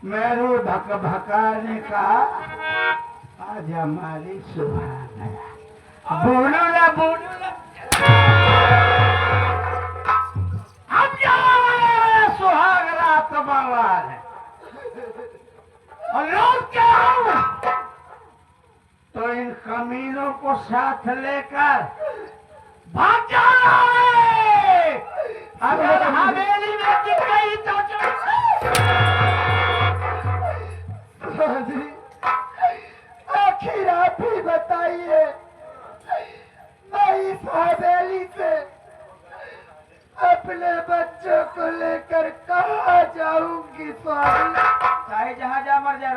मेरू भक भका ने कहा आज हमारी सुबह गया। बोलो ना हम सुहाग रात मंगवार है और लोग क्या हूँ तो इन कमीनों को साथ लेकर भाग जाना है। अगर हवेली में टिक गई तो आखिर आप ही बताइए मैं इस हवेली से अपने बच्चों को लेकर कहाँ जाऊंगी स्वामी। चाहे जहाँ जा मर जा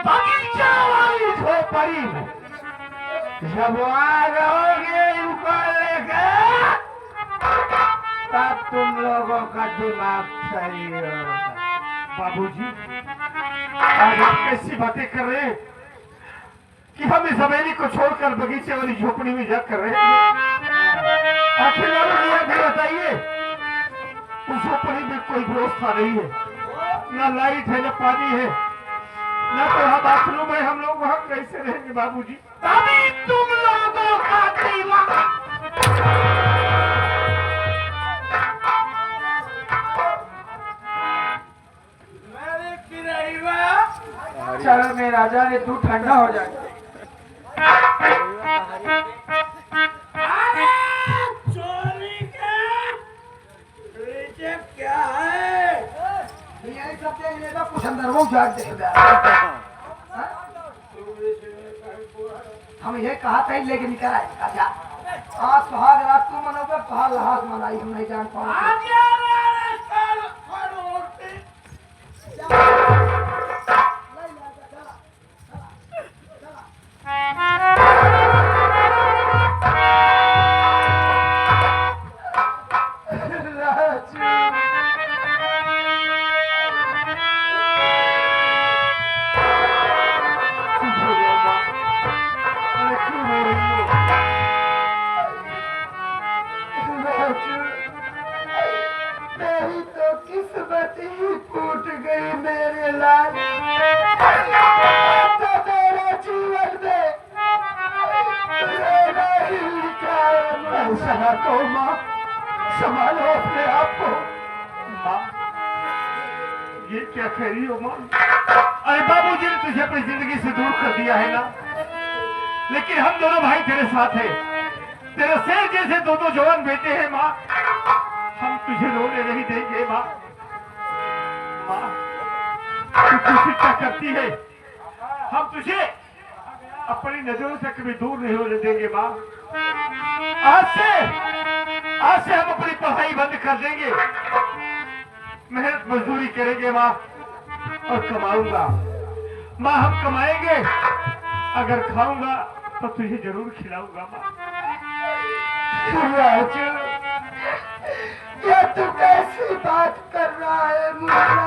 बगीचा वाली झोपड़ी में जब वहाँ रहोगे इनको लेकर तब तुम लोगों का दिमाग सही होगा। बाबूजी, आज आप कैसी बातें कर रहे हैं कि हम इस हवेली को छोड़कर बगीचे वाली झोपड़ी में जा कर रहे हैं। आखिर यह भी बताइए, उस झोपड़ी में कोई व्यवस्था नहीं है, न लाइट है, न पानी है, न तो वहाँ बाथरूम है। हम लोग वहाँ कैसे रहेंगे बाबूजी? तभी तुम लोगों का दिमाग चलो मेरे राजा ने तू ठंडा हो जाए। चोरी के क्या है यही सब देखने तो कुछ अंदर वो जाग देगा। हम ये कहा था लेके निकल आए राजा। आज सुहाग रात तू मनोगे सुहाग लहाज मनाई हम नहीं जान पाओगे। मेरी तो किस्मत ही फूट गई मेरे लाल। तो मेरे जीवन में रोना ही लिखा है। ऐसा ना कहो माँ, संभालो अपने आप को। माँ, ये क्या कह रही हो माँ? अरे बाबूजी ने तुझे अपनी जिंदगी से दूर कर दिया है ना, लेकिन हम दोनों भाई तेरे साथ हैं। तेरे शेर जैसे दो जवान बेटे हैं माँ, हम तुझे रोने नहीं देंगे माँ। माँ, तू खुशी क्या करती है, हम तुझे अपनी नजरों से कभी दूर नहीं होने देंगे माँ। आज से हम अपनी पढ़ाई बंद कर देंगे, मेहनत मजदूरी करेंगे माँ और कमाऊंगा माँ। हम कमाएंगे, अगर खाऊंगा तो तुझे जरूर खिलाऊंगा माँ। राजू ये तू कैसी बात कर रहा है मुन्ना?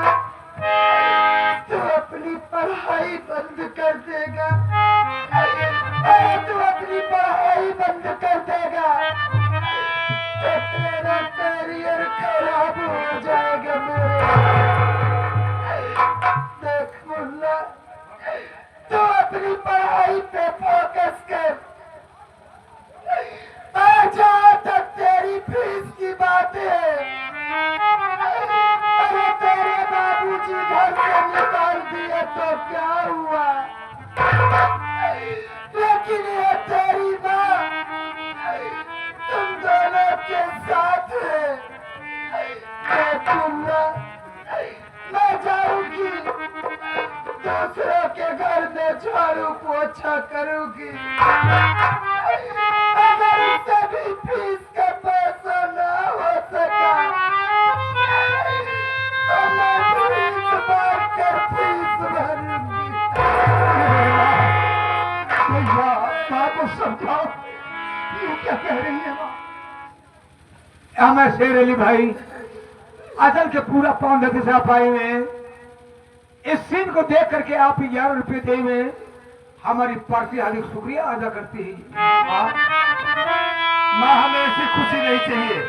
तू अपनी पढ़ाई बंद कर देगा? तू अपनी पढ़ाई बंद कर देगा तो तेरा करियर खराब हो जाएगा मेरे। देख मुन्ना तू अपनी पढ़ाई पे फोकस कर। जहाँ तक तेरी फीस की बात है, अरे तेरे बाबूजी घर से निकाल दिए तो क्या हुआ, लेकिन ये तेरी माँ तुम दोनों के साथ है। मैं जाऊंगी दूसरों के घर में झाड़ू पोछा करूंगी। अगर उससे भी फीस का पैसा ना हो सका तो मैं फीस भरकर फीस भरूंगी। माँ को समझाओ, ये क्या कह रही है माँ? मैं शेर अली भाई असल के पूरा 15 दिशा पाए में इस सीन को देख करके आप 11 रुपये दे में हमारी पार्टी हार्दिक शुक्रिया अदा करती है। माँ हमें ऐसी खुशी नहीं चाहिए,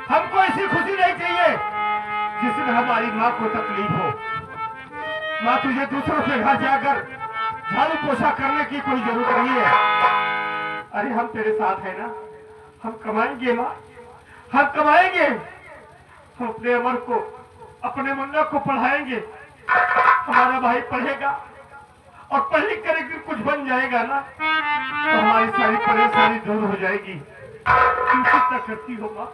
हमको ऐसी खुशी नहीं चाहिए जिसमें हमारी माँ को तकलीफ हो। माँ तुझे दूसरों के घर जाकर झाड़ू पोछा करने की कोई जरूरत नहीं है। अरे हम तेरे साथ है ना, हम कमाएंगे माँ, हम कमाएंगे। हम अपने अमर को, अपने मुन्ना को पढ़ाएंगे। हमारा भाई पढ़ेगा और पढ़ लिख कर एक दिन कुछ बन जाएगा ना, तो हमारी सारी परेशानी दूर हो जाएगी। क्यों चिंता करती हो माँ?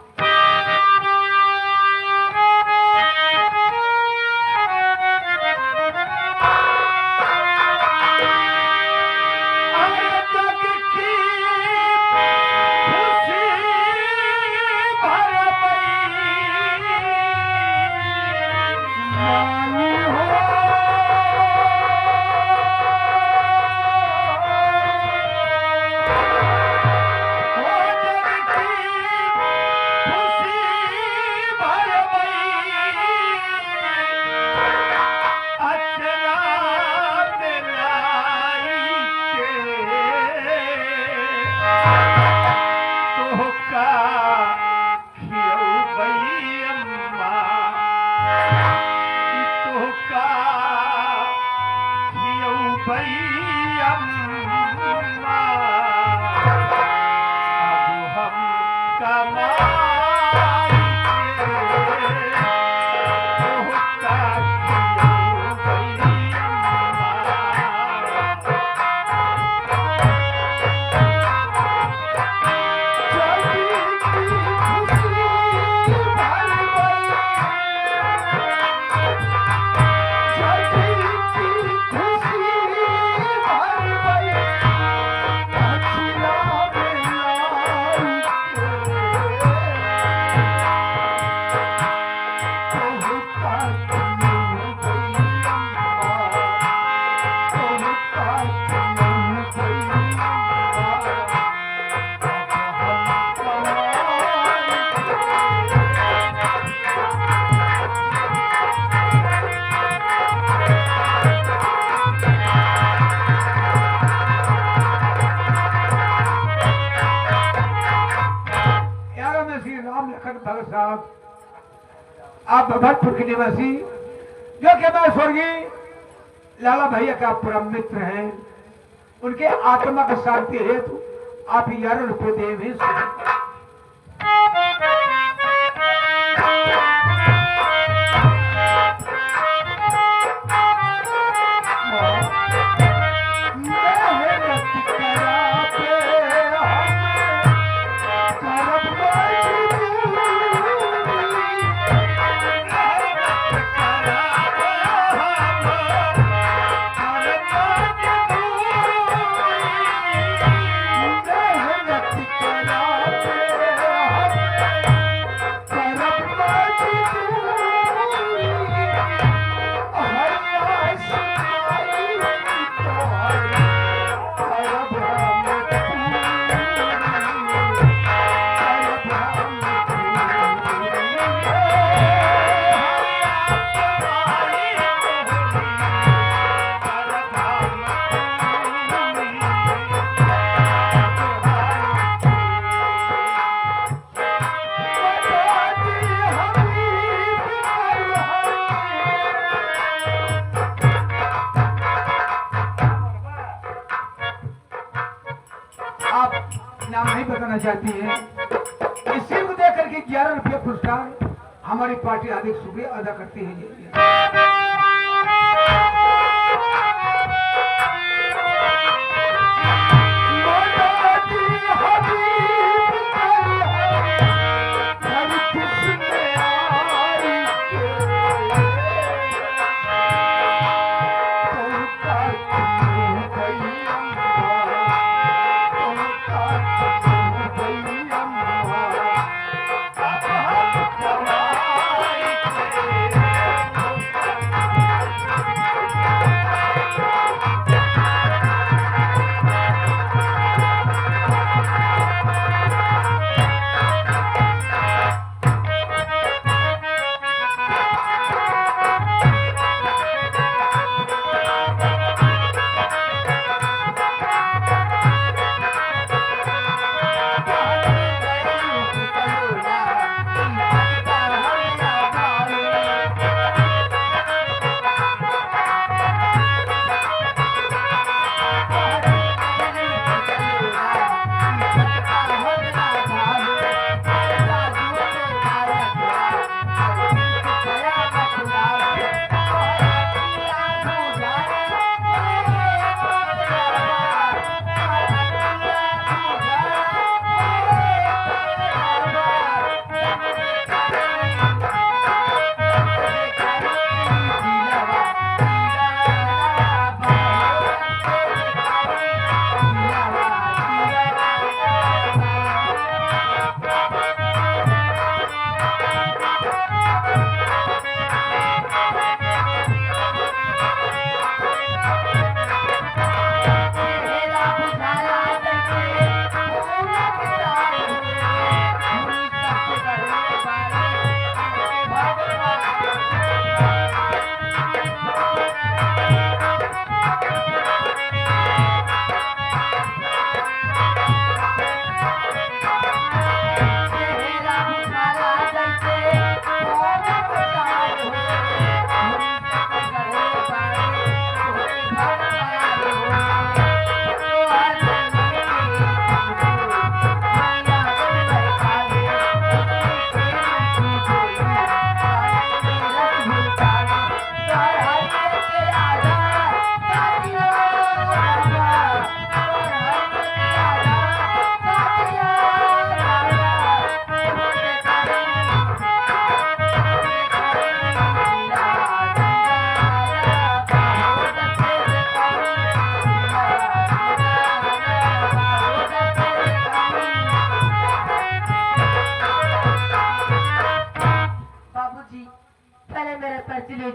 आप भरतपुर के निवासी, जो कि मैं स्वर्गीय लाला भैया का परम मित्र हैं, उनके आत्मा की शांति हेतु आप 11 रुपये दे भी नाम नहीं बताना चाहती है। इसी को देकर के 11 रुपये पुरस्कार हमारी पार्टी अधिक शुक्रिया अदा करती है।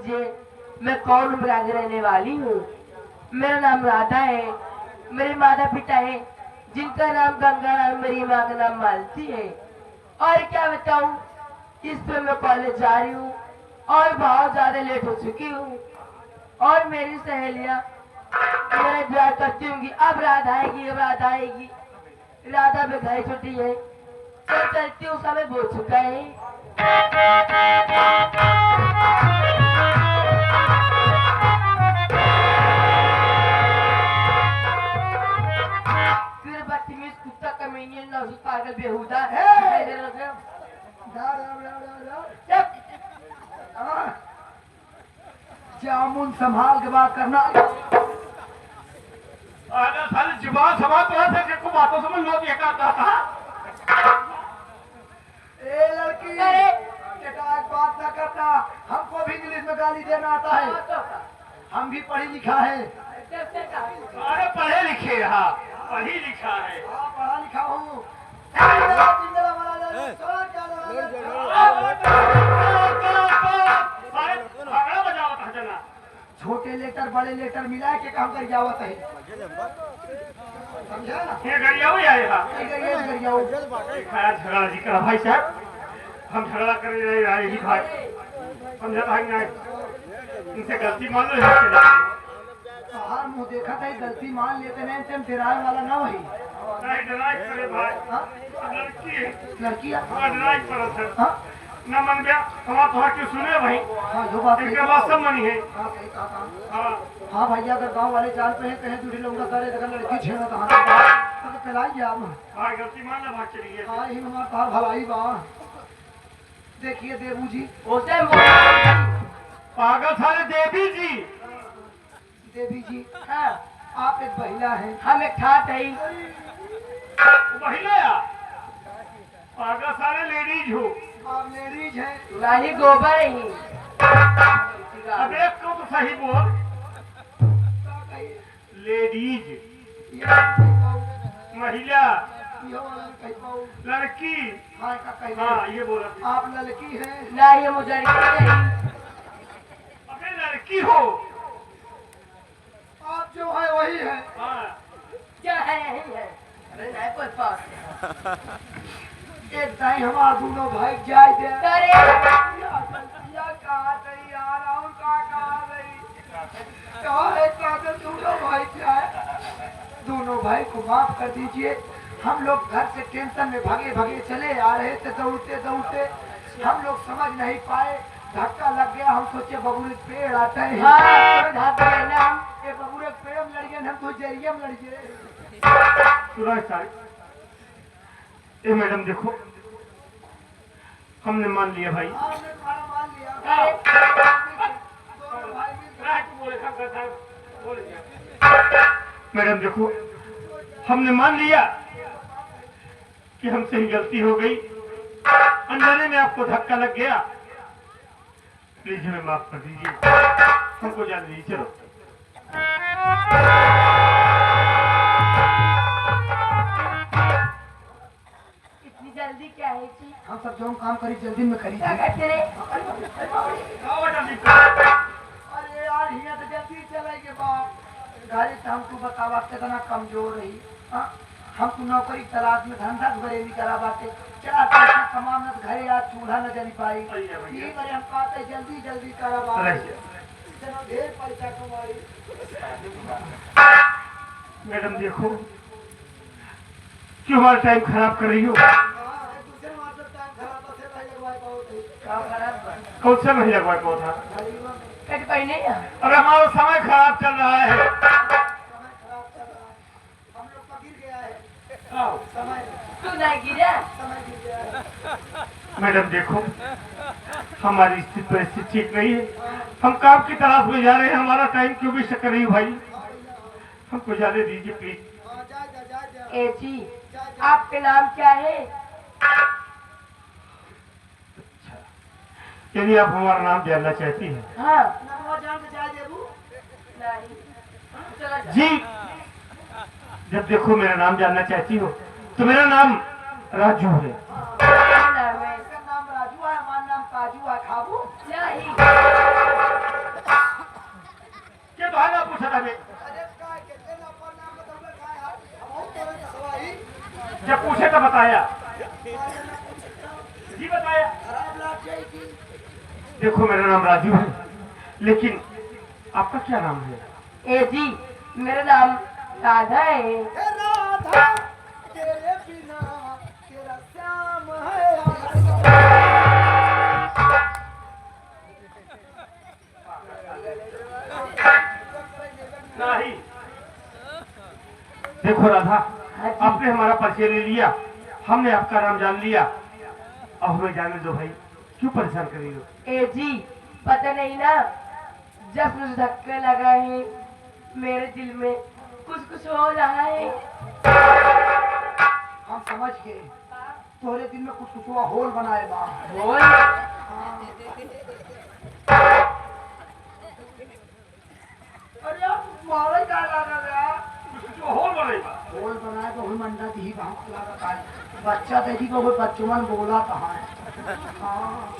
लीजिए मैं कौन उम्र के रहने वाली हूँ। मेरा नाम राधा है, मेरे माता पिता है जिनका नाम गंगा है, मेरी माँ का नाम मालती है। और क्या बताऊँ, इस पे मैं कॉलेज जा रही हूँ और बहुत ज्यादा लेट हो चुकी हूँ। और मेरी सहेलियाँ मेरा इंतजार करती होंगी, अब राधा आएगी, अब राधा आएगी। राधा पे घर छुट्टी है, चलती हूँ, समय हो चुका है। फिर बदतमीज कुत्ता कमीनियन नौजू पागल बेहुदा है। जामुन संभाल के बात करना। अरे साले जुबान संभाल तो ऐसे जिसको बातों समझ लो ये कहता था। ए लड़की, बेटा एक बात ना करना, हमको भी इंग्लिश में गाली देना आता है, हम भी पढ़ी लिखा है। अरे पढ़े लिखे, हाँ पढ़ी लिखा है। हाँ पढ़ा लिखा हूँ। छोटे लेटर बड़े लेटर मिला के काम कर जावत है, समझा? ये गरिया भी आए हाँ। झगड़ा जी करा भाई साहब, हम झगड़ा कर रहे हैं ही भाई, समझा भाई नहीं, इनसे गलती मान लो। बाहर मुंह देखा था, गलती मान लेते नहीं, तुम डराने वाला ना वही। नहीं डराई करे भाई, लड़की है। लड़की हाँ डराई करे सर। हाँ न मन गया हमारा तो क्यों सुने भाई, हाँ जो बात इनके बाद सब मनी है। हाँ सही कहा। हाँ हाँ भैया, अगर गांव वाले जान पे हैं कहीं दूरी लोग करे अगर लड़की छेड़ा तो हाँ तो पिलाइए आप। भाई गलती मान लो भाग चलिए। हाँ ही हमारा तार भलाई बा। देखिए देवू जी, उसे पागल साले देवी जी। देवी जी हाँ, आप एक महिला हैं। हम एक ठाट है, महिला या पागल साले लेडीज हो। आप लेडीज हैं। नहीं गोबर ही। अब एक को तो सही बोल, क्या कहिए? लेडीज ये कहीं पाऊँ, महिला ये वाला कहीं पाऊँ। लड़की। हाँ का कहीं हाँ ये बोला, आप लड़की हैं। ना ये मुझे नहीं, अबे लड़की हो। आप जो है वही है। हाँ क्या है यही है। अरे नहीं कोई पास एक टाइम हमारा दोनों भाई जाए दे। अरे या कहा गई यार, और कहा गई कहा है, क्या तो दोनों भाई जाए। दोनों भाई को माफ कर दीजिए, हम लोग घर से टेंशन में भागे भागे चले आ रहे थे, दौड़ते दौड़ते हम लोग समझ नहीं पाए, धक्का लग गया। हम सोचे बबूरे पेड़ आते हैं। हाँ धागा है ना, ये बबूरे पेड़ में लड़ गए, हम तो जरिए में लड़ गए। सुना सारी। ए मैडम देखो, हमने मान लिया भाई। हमने तुम्हारा मान लिया। दोनों भाई मैडम देखो, हमने मान लिया कि हमसे ही गलती हो गई, अनजाने में आपको धक्का लग गया, प्लीज हमें माफ कर दीजिए, हमको जाने दीजिए। चलो इतनी जल्दी क्या है जी? हम सब जो काम करी जल्दी में करी। क्या कहते रे? अरे यार हिया तो जल्दी चले के बाद गाड़ी से हमको बतावा कितना कमजोर रही। हाँ हमको नौकरी तलाश में धंधा बरेली करा बाते, चार पैसा कमाना तो घरे आज चूल्हा न जली पाई। ये करे हम कहते जल्दी जल्दी करा बात, चलो ढेर पैसा कमाई। मैडम देखो, क्यों हमारा टाइम खराब कर रही हो। दूसरे मात्र टाइम खराब तो फिर लगवाए बहुत है। काम खराब बा। कौन सा नहीं लगवा को था। कट पाई नहीं है। अरे हमारा समय खराब चल रहा है। समय खराब चल रहा है, हम लोग का गिर गया है समय, तू नहीं गिरा? समय गिर गया है। मैडम देखो, हमारी स्थिति परिस्थिति ठीक नहीं है, हम काम की तलाश में जा रहे हैं, हमारा टाइम क्यों भी कर रही हो भाई, हमको जाने दीजिए प्लीज। ए जी, आपका नाम क्या है? यदि आप हमारा नाम जानना चाहती हैं। हाँ नहीं, चला जा। जी, जब देखो मेरा नाम जानना चाहती हो तो मेरा नाम राजू है। क्या नाम है? इसका नाम राजू है, हमारा नाम काजू है। खाबू नहीं जब पूछे तो बताया जी, बताया। खराब लग जाएगी। देखो मेरा नाम राजू है, लेकिन आपका क्या नाम है? ए जी, मेरा नाम राधा है। हे राधा तेरे बिना तेरा श्याम है। नहीं। देखो राधा, आपने हमारा परिचय ले लिया, हमने आपका नाम जान लिया, अब हमें जाने दो भाई, क्यों परेशान कर रही हो? ए जी, पता नहीं ना, जब मुझे धक्का लगा है मेरे दिल में कुछ हो रहा है। हम समझ गए, तोरे दिन में कुछ हुआ, होल बनाए बा। बोल। अरे यार मारे क्या लगा यार? कुछ होल बनेगा। होल बनाए तो हुई मंडा दी भाग लगा है। बच्चा देखी को कोई बच्चुमन बोला कहाँ है? हाँ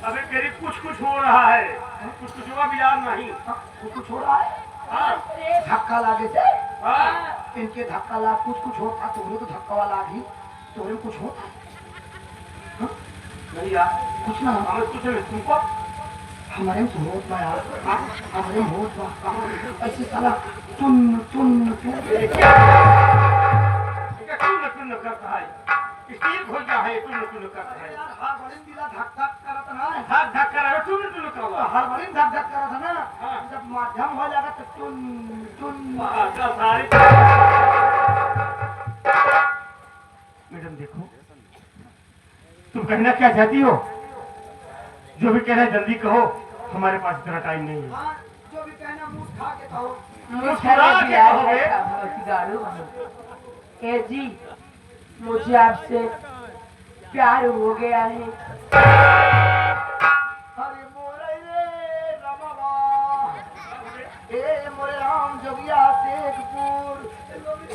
अबे मेरी कुछ हो रहा है, कुछ हुआ भी याद नहीं। कुछ हो रहा है। हाँ, धक्का लागे से हाँ। इनके धक्का लाग कुछ होता, तोरे तो धक्का वाला लागी, तोरे कुछ होता नहीं यार, कुछ ना हमें कुछ नहीं, तुमको हमारे में होत बा यार, हमारे में होत बा ऐसे साला चुन चुन चुन टुन करता है, स्टील खोल गया है, टुन करता है। यार हर बड़ी दिला धक धक करत ना, धक धक कर रहा है, टुन करवा। हर बड़ी धक धक करत ना, हाँ। जब माध्यम हो जाएगा तो चुन चुन। मैडम देखो, तुम कहना क्या चाहती हो? जो भी कहना है जल्दी कहो, हमारे पास इतना टाइम नहीं है। हाँ, जो भी कहना मुंह खा के कहो। मुस्कुरा के कहोगे? ए जी, मुझे आपसे प्यार हो गया है। अरे मोरे रे रमवा, ए मोरे राम जोगिया शेखपुर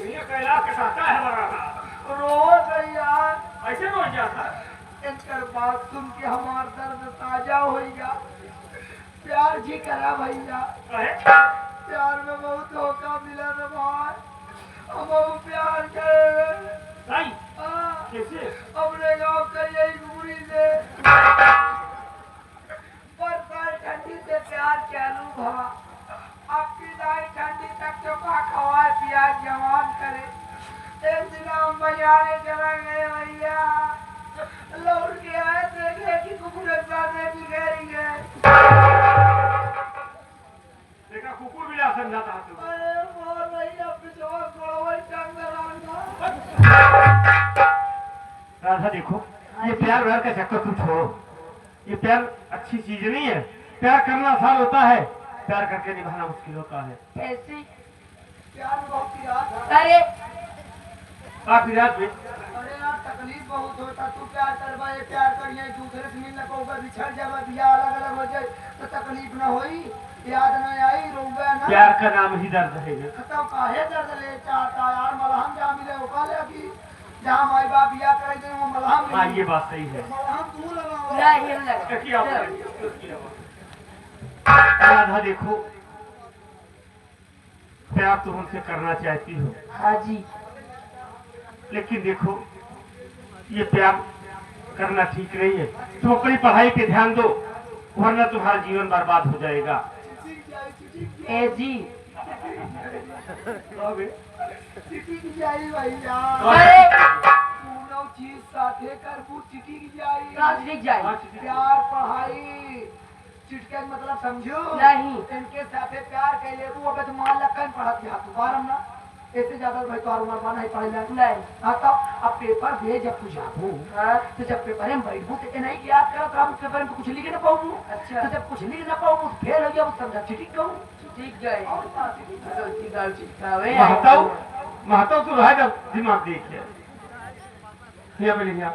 ये कैलाश के साथ है हमारा, रो गया। ऐसे हो जाता। इनकर बात सुन के हमार दर्द ताजा हो गया। प्यार जी करा भैया, प्यार में बहुत धोखा मिला रे भाई। हम अब प्यार करे नहीं, कैसे? अपने गांव का यही गुरी से बरसात ठंडी से प्यार चालू भवा। आपकी दाई ठंडी तक चौका खवाए प्यार जवान करे। एक दिन हम बाजारे चला गए भैया, लौट के आए देखे कि कुकुर सामने बिगड़ी गए। देखा कुकुर भी ला समझाता है तू। अरे मोर भैया पिछवा गोड़वल टांग लगा। राधा देखो, ये प्यार व्यार का चक्कर तुम छोड़ो, ये प्यार अच्छी चीज नहीं है। प्यार करना आसान होता है, प्यार करके निभाना मुश्किल होता है। कैसे? प्यार में बहुत याद। अरे आप रात में अरे यार तकलीफ बहुत होता। तू प्यार करवा, ये प्यार करिए, दूसरे से मिलने को बिछड़ जावा, बिया अलग अलग हो जाए तो तकलीफ ना होई, याद न आई, रोवे ना। प्यार का नाम ही दर्द है। तो काहे दर्द ले चाहता यार? मलहम जहाँ मिले वो कहा कि जहाँ माई बाप बिया करे थे वो मलहम हाँ, मिली। ये बात सही है। मलहम तू लगाओ। नहीं हम लगा। क्या राधा देखो, प्यार तुम हमसे करना चाहती हो, हाँ जी, लेकिन देखो ये प्यार करना ठीक नहीं है। तुम अपनी पढ़ाई पे ध्यान दो, वरना तुम्हारा जीवन बर्बाद हो जाएगा। ए जी। चिटी की जाई भैया, अरे पूरा चीज साथे कर वो चिटी की जाई। राजनीतिक जाए। प्यार पढ़ाई चिटके का मतलब समझो नहीं। इनके साथे प्यार कैले वो अबे तो मान लखन पढ़त गया तू बारम ना ऐसे ज्यादा भाई तो और मार नहीं पढ़े नहीं। हां तो अब पेपर दे जब तू जाबू हाँ। तो जब पेपर में बैठबू तो नहीं याद करत हम पेपर में कुछ लिख ना पाऊं। अच्छा। तो जब कुछ लिख ना पाऊं तो फेल हो गया समझा चिटी कहूं। ठीक गए। और बात है। गलती गाल चिटकावे। महताओ तो रहा जब दिमाग देखिए भैया बोले भैया,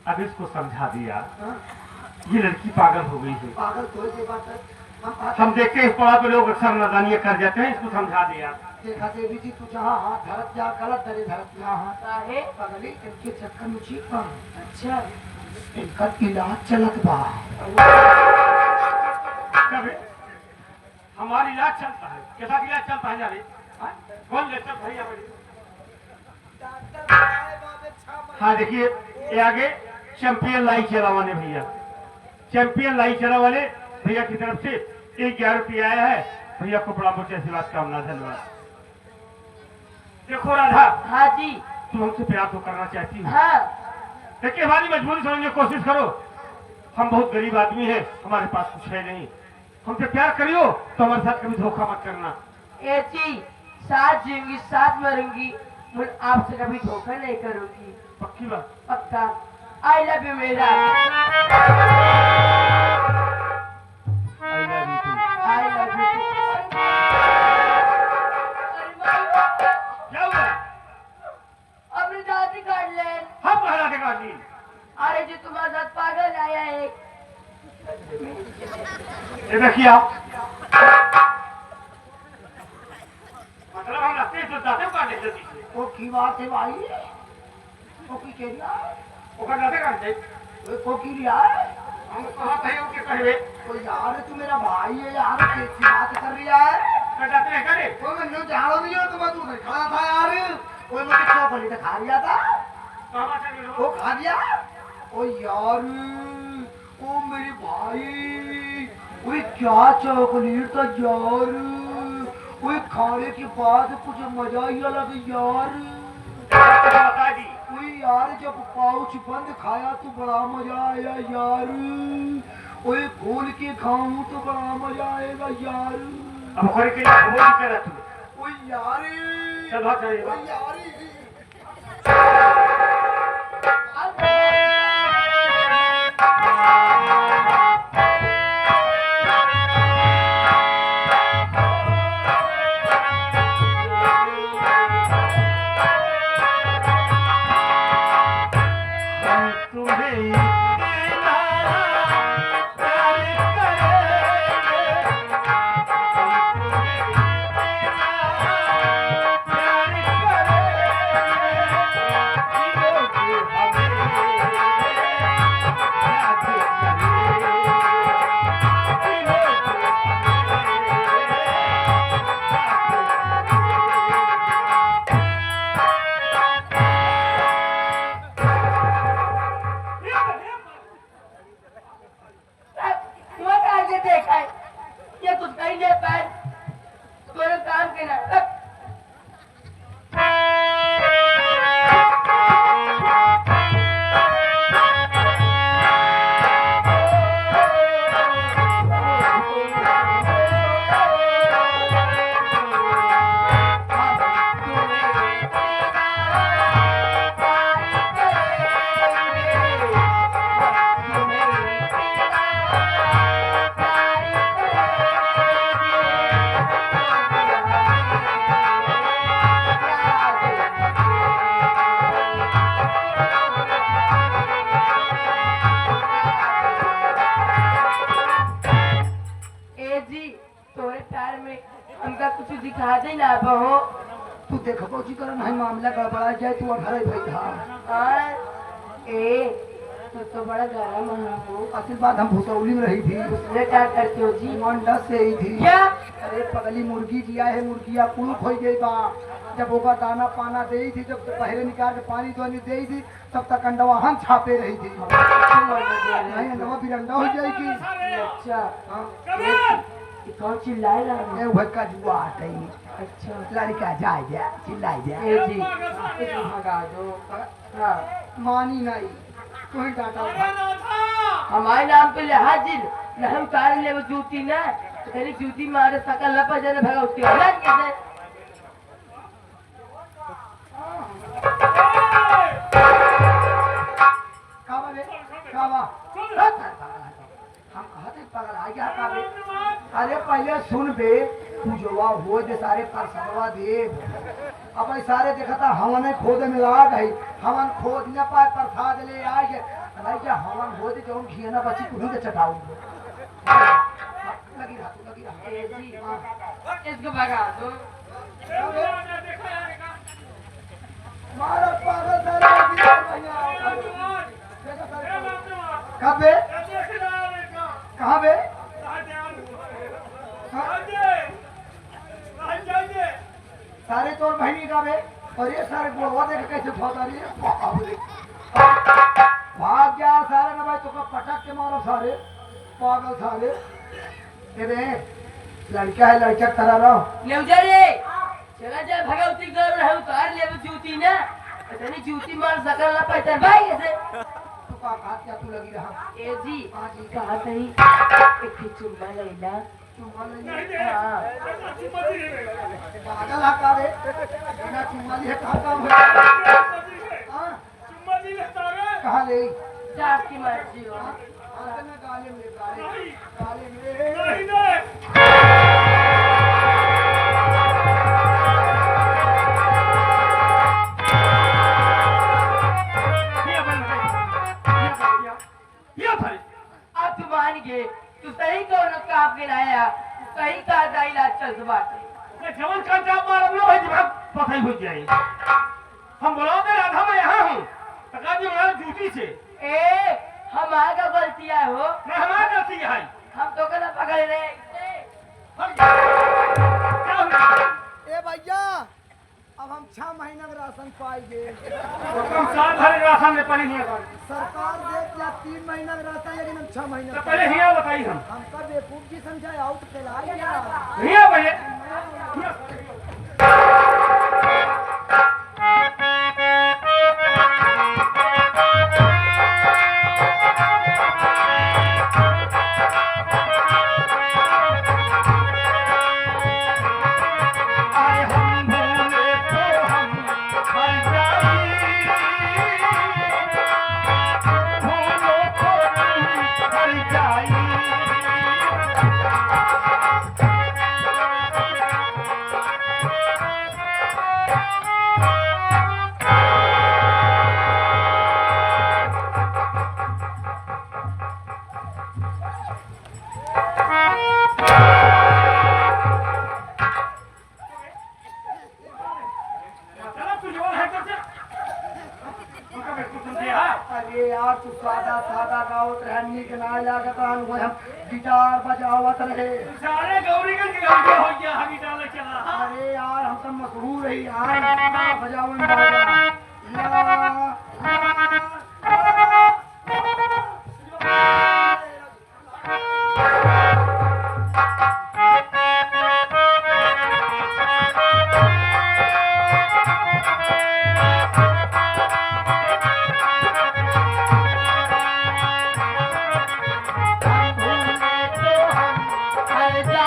अब इसको समझा दिया, हाँ? ये लड़की पागल हो गई है। पागल तो ये बात है हम देखते हैं इस पढ़ा तो लोग अक्सर नादानियां कर जाते हैं, इसको समझा दिया। देखा देवी जी तू जहाँ हाथ धरत जा गलत धरे धरत जा हाथ काहे? पगली इनके चक्कर में चीख पा अच्छा। इनका इलाज चलत बा। कभी हमारी इलाज चलता है, कैसा इलाज चलता है जाने? हाँ? कौन लेता भैया बोले? हाँ देखिए ये आगे चैंपियन लाई चला वाले भैया, चैंपियन लाई चला वाले भैया की तरफ से 11 रुपया आया है। भैया को बड़ा मुझे आशीर्वाद कामना, धन्यवाद। देखो राधा, हाँ जी। तुम हमसे प्यार तो करना चाहती हो, हाँ देखिए हमारी मजबूरी समझने की कोशिश करो। हम बहुत गरीब आदमी हैं, हमारे पास कुछ है नहीं। हमसे प्यार करियो तो हमारे साथ कभी धोखा मत करना। ए जी, साथ जीऊंगी साथ मरूंगी, मैं आपसे कभी धोखा नहीं करूंगी, पक्की बात? पक्का। आई लव यू मेरा, I love you too। I love you. क्या हुआ? अपनी दादी काट ले। हम कहला के काट ली। अरे जो तुम्हारे साथ पागल आया है। ये देखिए आप, मतलब हम लगते हैं तो दाते काटने जल्दी से। वो की बात है भाई, वो की कह दिया, वो का दाते काट दे। वो की रिया है। हम कहाँ कहे उनके कहवे? तो यार तू मेरा भाई है यार, कैसी बात कर रही है? मैं दाते नहीं करे। वो मैंने जानो नहीं है, तुम्हें तू नहीं खाया था यार। वो मुझे चॉकलेट खा लिया था, कहाँ से मिलो? वो खा लिया। ओ यार, ओ मेरे भाई, वो क्या चॉकलेट था यार, वो खाने के बाद कुछ मजा ही अलग यार। बता दी। वो यार जब पाउच बंद खाया तो बड़ा मजा आया यार, वो खोल के खाऊं तो बड़ा मजा आएगा यार। अब घर के लिए बोल कर तू। वो यार, चल भाग जाइए। वो यार, दिखा दे ना बहो। तू देखो कोची करन है मामला गड़बड़ा जाए तू घर बैठा। हाँ, ए तो बड़ा गरम है वो। असल बात हम भुसौली में रही थी, उसने क्या करते हो जी? मंडा से ही थी। क्या? अरे पगली मुर्गी दिया है, मुर्गिया कुल खोई गई बा। जब ओका दाना पाना दे थी, जब पहले निकाल के पानी धोनी दे थी, तब तक अंडवा हम छापे रही थी। नहीं अंडवा बिरंडा हो जाएगी। अच्छा हाँ, ये कौन चिल्लाए रहा है? ए वह का जुआ आते ही। अच्छा लड़का जाए जा चिल्लाई जा। ए जी इसे भगा दो। हाँ मानी नहीं, तू ही डांटा उठा। हमारे नाम पे ले हाजिर न हम कार ले वो जूती ना तेरी जूती मारे सकल लपा जाने भगा उसके अलग कैसे? कावा बे कावा हम कहते पागल आ गया कावे। अरे पहले सुन बे, पूजवा हो जे सारे परसवा दे। अब ये सारे देखा था हवन खोद में लाग है, हवन खोद न पाए प्रसाद ले आए के अरे क्या हवन हो दे जो घियाना बची कुछ के चटाऊ लगी रहा। ए जी इसको भगा दो। मारा पागल सारे दिया भैया। कब बे कहाँ बे? सारे तोर बहनी का बे, और ये सारे गोवा देख कैसे उठाता रही है। भाग गया सारे ना भाई तुका पटक के मारो सारे पागल सारे ये दे लड़का है लड़का करा रहो नेवजा रे चला जा भगवती गौर है उतार ले वो जूती ना इतनी जूती मार सकल ना पहचान भाई ऐसे तुका हाथ क्या तू लगी रहा ए जी हाँ जी कहा सही एक ही चुम्मा लेना चुम्मा ले हाँ पागल है का रे बिना चुम्मा लिए कहाँ काम है हाँ कहाँ ले जा आपकी मर्जी हो हाँ मैं गाले में गाले में अब तू मान गए तू सही कौन काम के लाया सही कहा दाई लाज चल से बात जवन का जाप मार हम लोग है दिमाग पता ही हो जाए हम बोला दे राधा मैं यहाँ हूँ तका जी हमारे ड्यूटी से ए हमारा का गलती है हो मैं हमारा गलती है हम तो कना पकड़ रहे क्या हुआ ए भैया अब हम 6 महीना का राशन पाएंगे तुम साल भर राशन में पड़ी नहीं है सरकार देख या 3 महीना का राशन लेकिन हम 6 महीना तो पहले हिया बताई हम हमका बेवकूफ जी समझाए आउट फैला गया हिया भैया अरे यार तू सादा सादा गावत रहनी के ना लागत हम गिटार बजावत रहे सारे गौरी का गिरफ्तार हो गया हम डाले चला अरे यार हम सब मशहूर है यार बजावन बाजा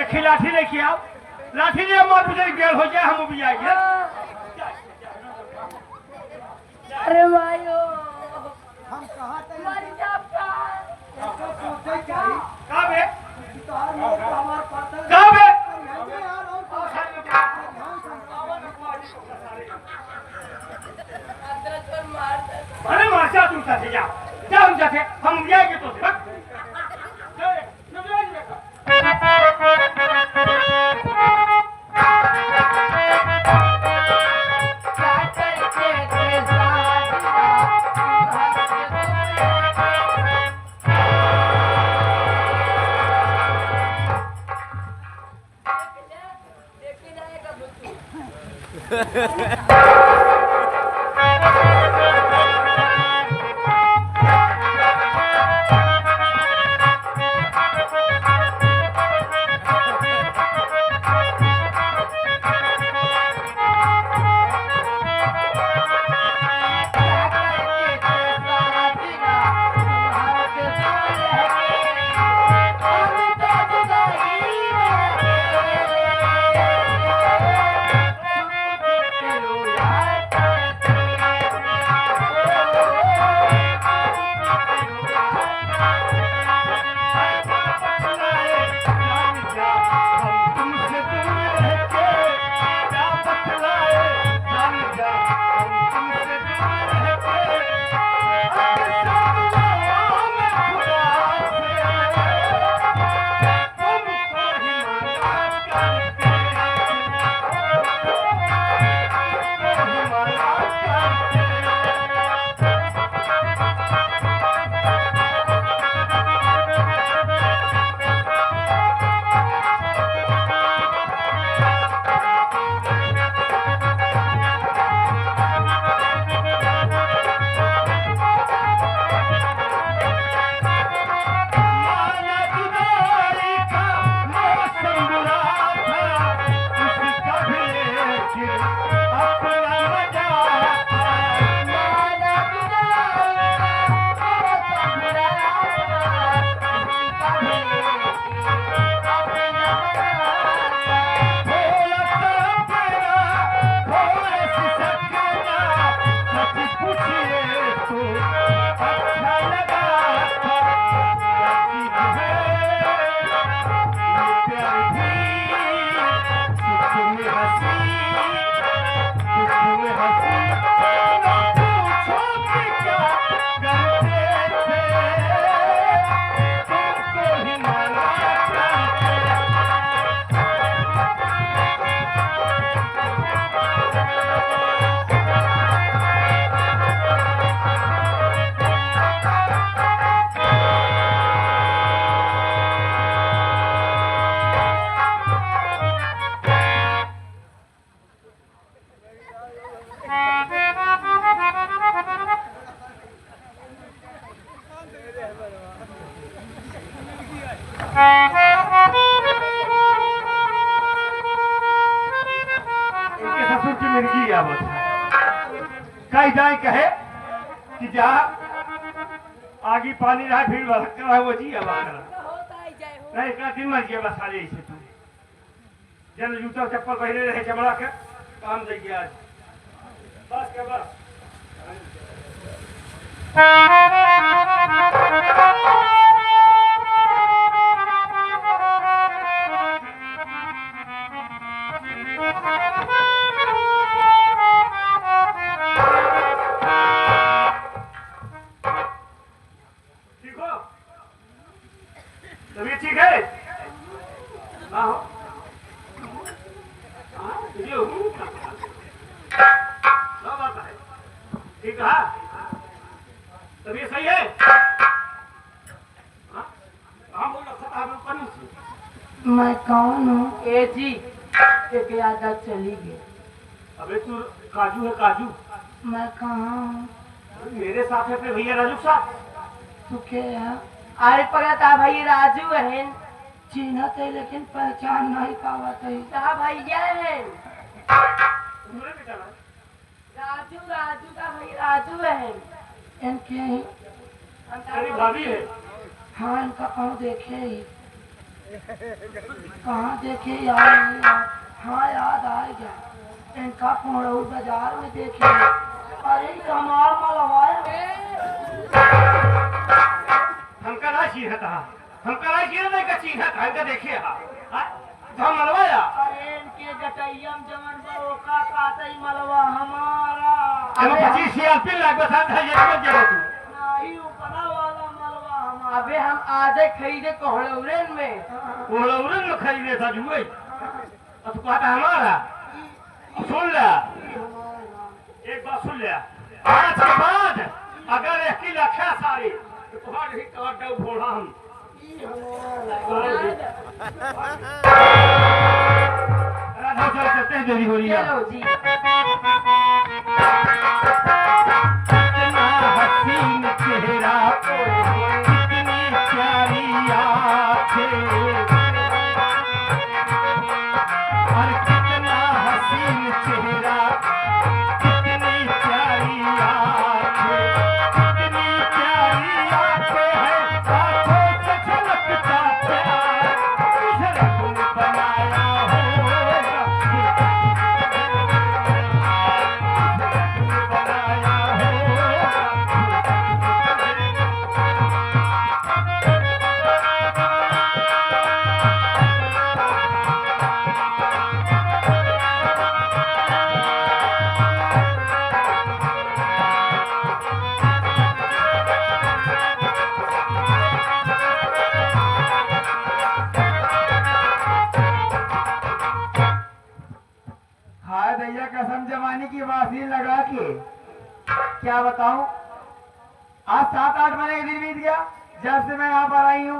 एक लाठी लेके आओ लाठी ले मार मुझे गेल हो जाए हम भी आएंगे अरे भाइयो हम कहाँ तक मर जाता सोचे क्या ही कहाँ बे गिटार में तो हमारे पास कहाँ बे यार और अरे माचा तुम साथे जाओ जाओ हम जाते हम भी आएंगे तो से इनके ससुर की मिर्गी आवत है कहीं जाए कहे कि जहाँ आगे पानी रहा भीड़ भड़क रहा है वो जी आवा करा नहीं इतना दिन मर गया बस आ जाइए तू जन जूता चप्पल पहने रहे चमड़ा के काम दे गया आज बस के बस ठीक हो तबीयत ठीक है हाँ हो ठीक है तबीयत सही है मैं कौन हूँ? ए जी एक आदत चली गई। अबे तू काजू है काजू मैं कहाँ हूँ? मेरे साथ है अपने भैया राजू के साथ तू क्या है? अरे पता भाई राजू है चिन्हत है लेकिन पहचान नहीं पावत है। कहा भैया है तुम्हारे बेटा ना? राजू राजू का भाई राजू है इनके ही तेरी भाभी है हाँ इनका कहाँ देखे ही कहाँ देखे याद नहीं हाँ याद आ गया इनका पोड़ऊ बाजार में देखे अरे कमाल मलवाया हमका ना चीन था हमका ना चीन नहीं का चीन था हमका देखिए हाँ हम मलवाया अरे इनके गटैयम जमन बरोका कातई मलवा हमारा हम 25 पिन लाख बता था ये मत जरा तू नहीं ऊपरा वाला मलवा हमारा अबे हम आजे खरीदे कोहड़ौरन में कोहड़ौरन में खरीदे था जुए अब तू कहता हमारा सुन ले एक बात सुन ले आज के बाद अगर एक की लक्षा सारी तो तुम्हारे ही काट दो फोड़ा हम राधा चलते हैं देरी हो रही है चलो जी कितना हसीन चेहरा कितनी प्यारी आंखें और कितना हसीन चेहरा कितनी प्यारी आंखें कितनी प्यारी आंखें हैं आंखों से झलकता प्यार तुझे रब ने बनाया होगा बनाया हाय भैया कसम जमाने की वासीन लगा के क्या बताऊं आज 7-8 महीने के दिन बीत गया जब से मैं यहाँ पर आई हूँ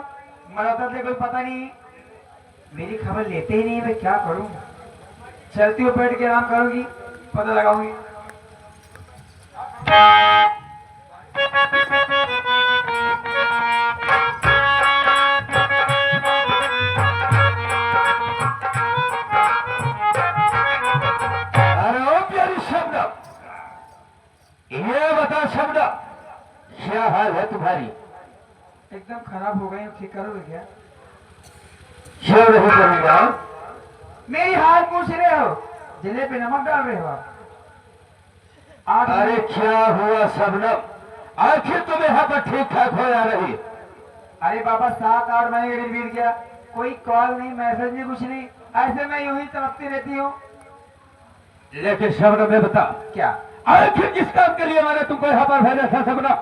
मरता से कोई पता नहीं मेरी खबर लेते ही नहीं मैं क्या करूं चलती हूँ बैठ के आराम करूंगी पता लगाऊंगी अरे ओ प्यारी शब्द ये बता शब्द क्या हाल है तुम्हारी एकदम खराब हो गई ठीक करोगे क्या क्यों नहीं करूंगा मेरी हाल पूछ रहे हो जिले पे नमक डाल रहे हो आप अरे क्या हुआ शबनम आखिर तुम यहाँ पर ठीक ठाक हो जा रही अरे बाबा 7-8 महीने के दिन बीत गया कोई कॉल नहीं मैसेज नहीं कुछ नहीं ऐसे मैं यूं ही तड़पती रहती हूँ लेकिन शबनम में बता क्या आखिर जिस काम के लिए मैंने तुमको यहाँ पर भेजा था शबनम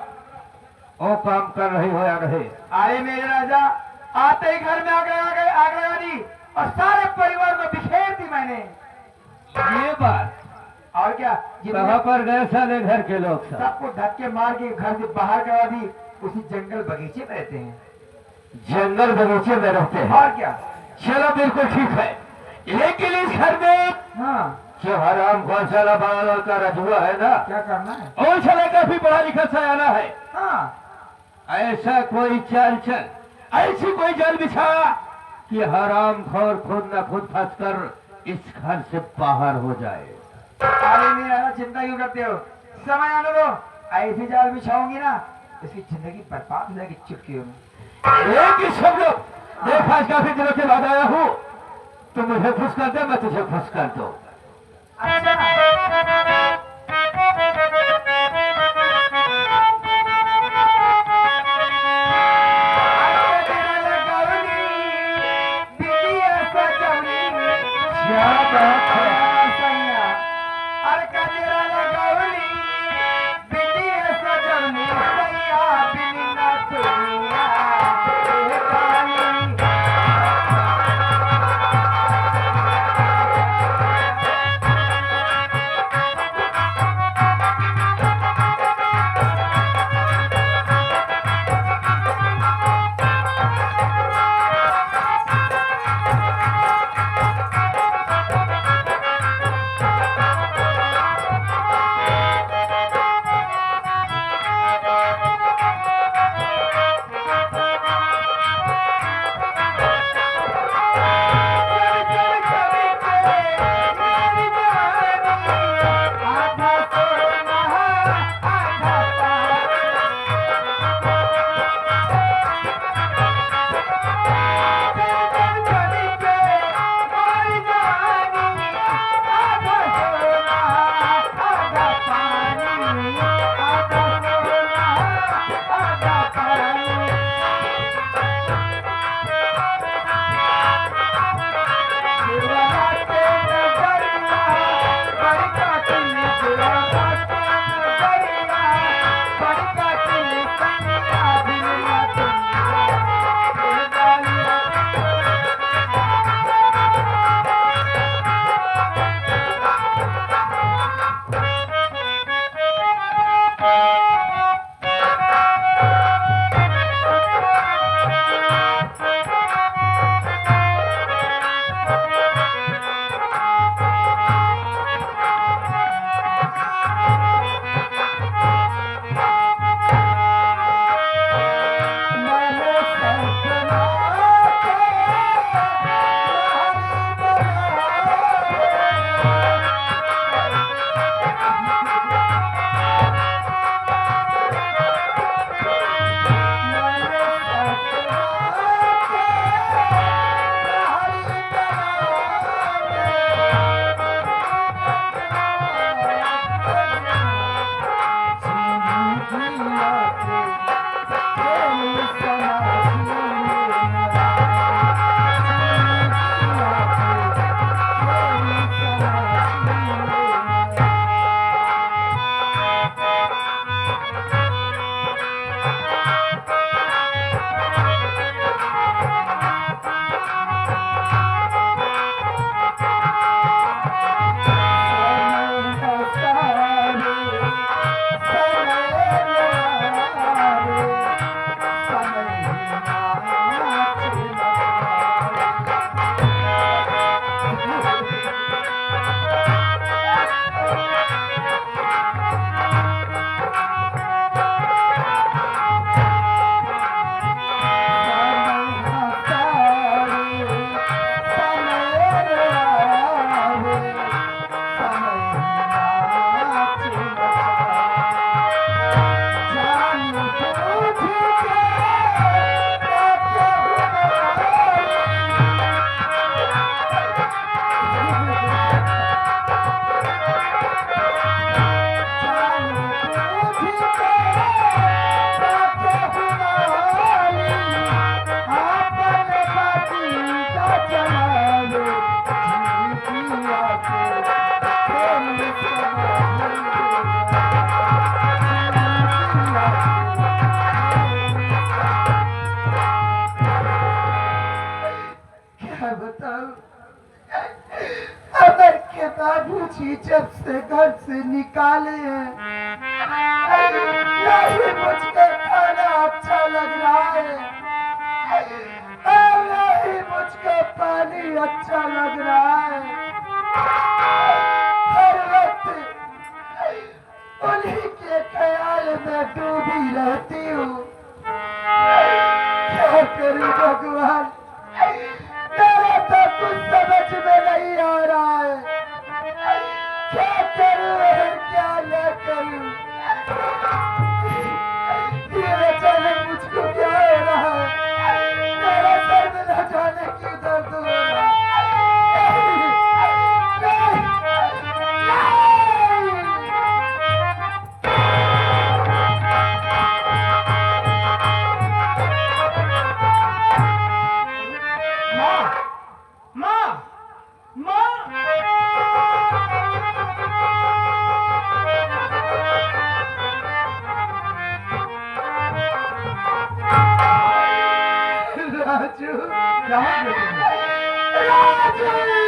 वो काम कर रही हो या नहीं अरे मेरे राजा आते ही घर में आग लगा दी और सारे परिवार को बिखेर दी मैंने ये बात और क्या कहाँ पर गए साले घर के लोग सब सबको धक्के मार के घर से बाहर करवा दी उसी जंगल बगीचे में रहते हैं जंगल बगीचे में रहते हैं और क्या चलो बिल्कुल ठीक है लेकिन इस घर में हाँ जो हराम कौन साला बाल का रजुआ है ना, क्या करना है? और साला काफी पढ़ा लिखा सयाना है। हाँ ऐसा कोई चाल चल, ऐसी कोई जाल बिछा कि हराम खोर खुद न खुद फंस कर इस घर से बाहर हो जाए। अरे मेरा चिंता क्यों करते हो? समय आने दो, ऐसी जाल बिछाऊंगी ना इसकी जिंदगी बर्बाद हो जाएगी चुटकियों में। एक ही सब लोग देख, आज काफी दिनों के बाद आया हूँ, तुम मुझे खुश कर दे, मैं तुझे खुश कर दो। क्या बात है? बाबूजी जब से घर से निकाले हैं नहीं मुझको खाना अच्छा लग रहा है, नहीं मुझको पानी अच्छा लग रहा है। मैं डूबी रहती हूँ। क्या करूं भगवान, मेरा तो कुछ समझ में नहीं आ रहा है। क्या करूं और क्या न करूं, ये अचानक मुझको क्या हो रहा है, मेरा सर में न जाने क्यों दर्द हो रहा है। राजू, क्या हो गया तुम्हें? राजू,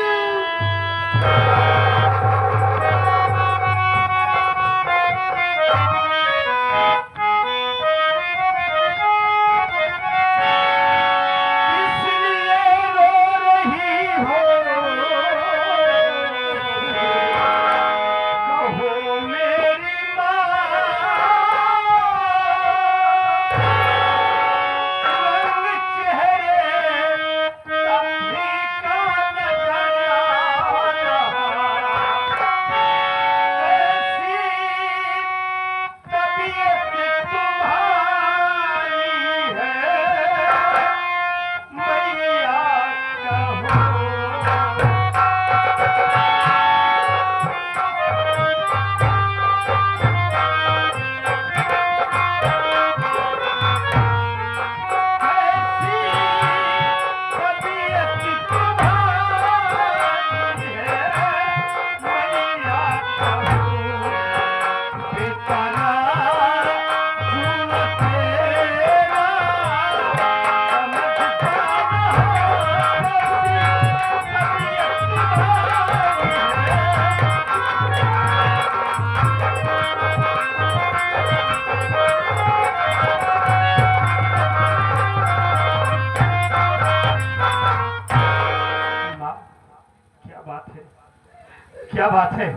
क्या बात है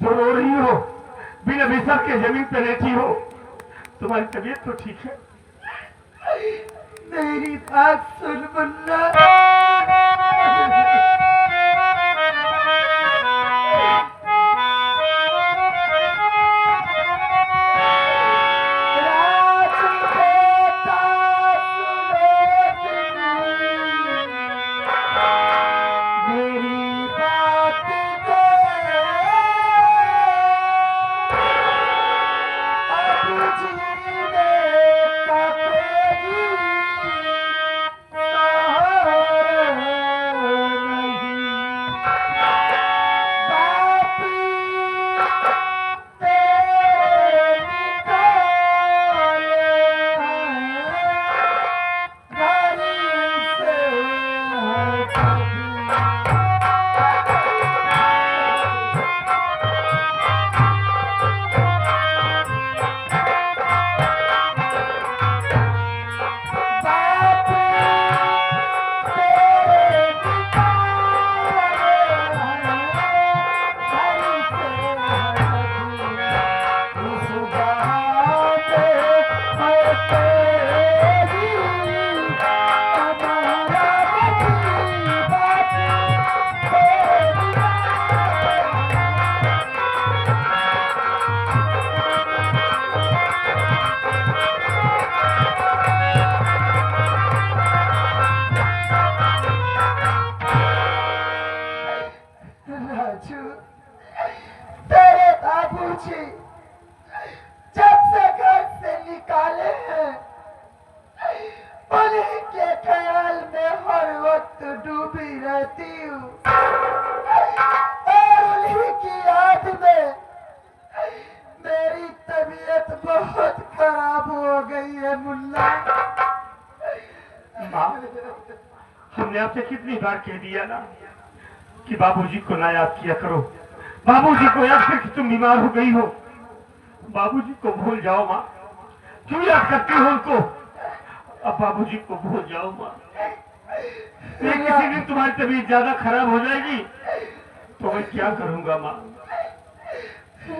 जो रो रही हो, बिना बिस्तर के जमीन पर लेटी हो? तुम्हारी तबीयत तो ठीक है? मेरी बात सुन मुन्ना, तेरे बाबूजी जब से घर से निकाले हैं, उन्हीं के ख्याल में हर वक्त डूबी रहती हूँ और उन्हीं की याद में मेरी तबीयत बहुत खराब हो गई है मुन्ना। माँ, हमने आपसे कितनी बार कह दिया ना कि बाबूजी को ना याद किया करो, बाबूजी को याद करके तुम बीमार हो गई हो। बाबूजी को भूल जाओ माँ, क्यों याद करती हो उनको? अब बाबूजी को भूल जाओ माँ। किसी दिन तुम्हारी तबीयत ज्यादा खराब हो जाएगी तो मैं क्या करूंगा माँ?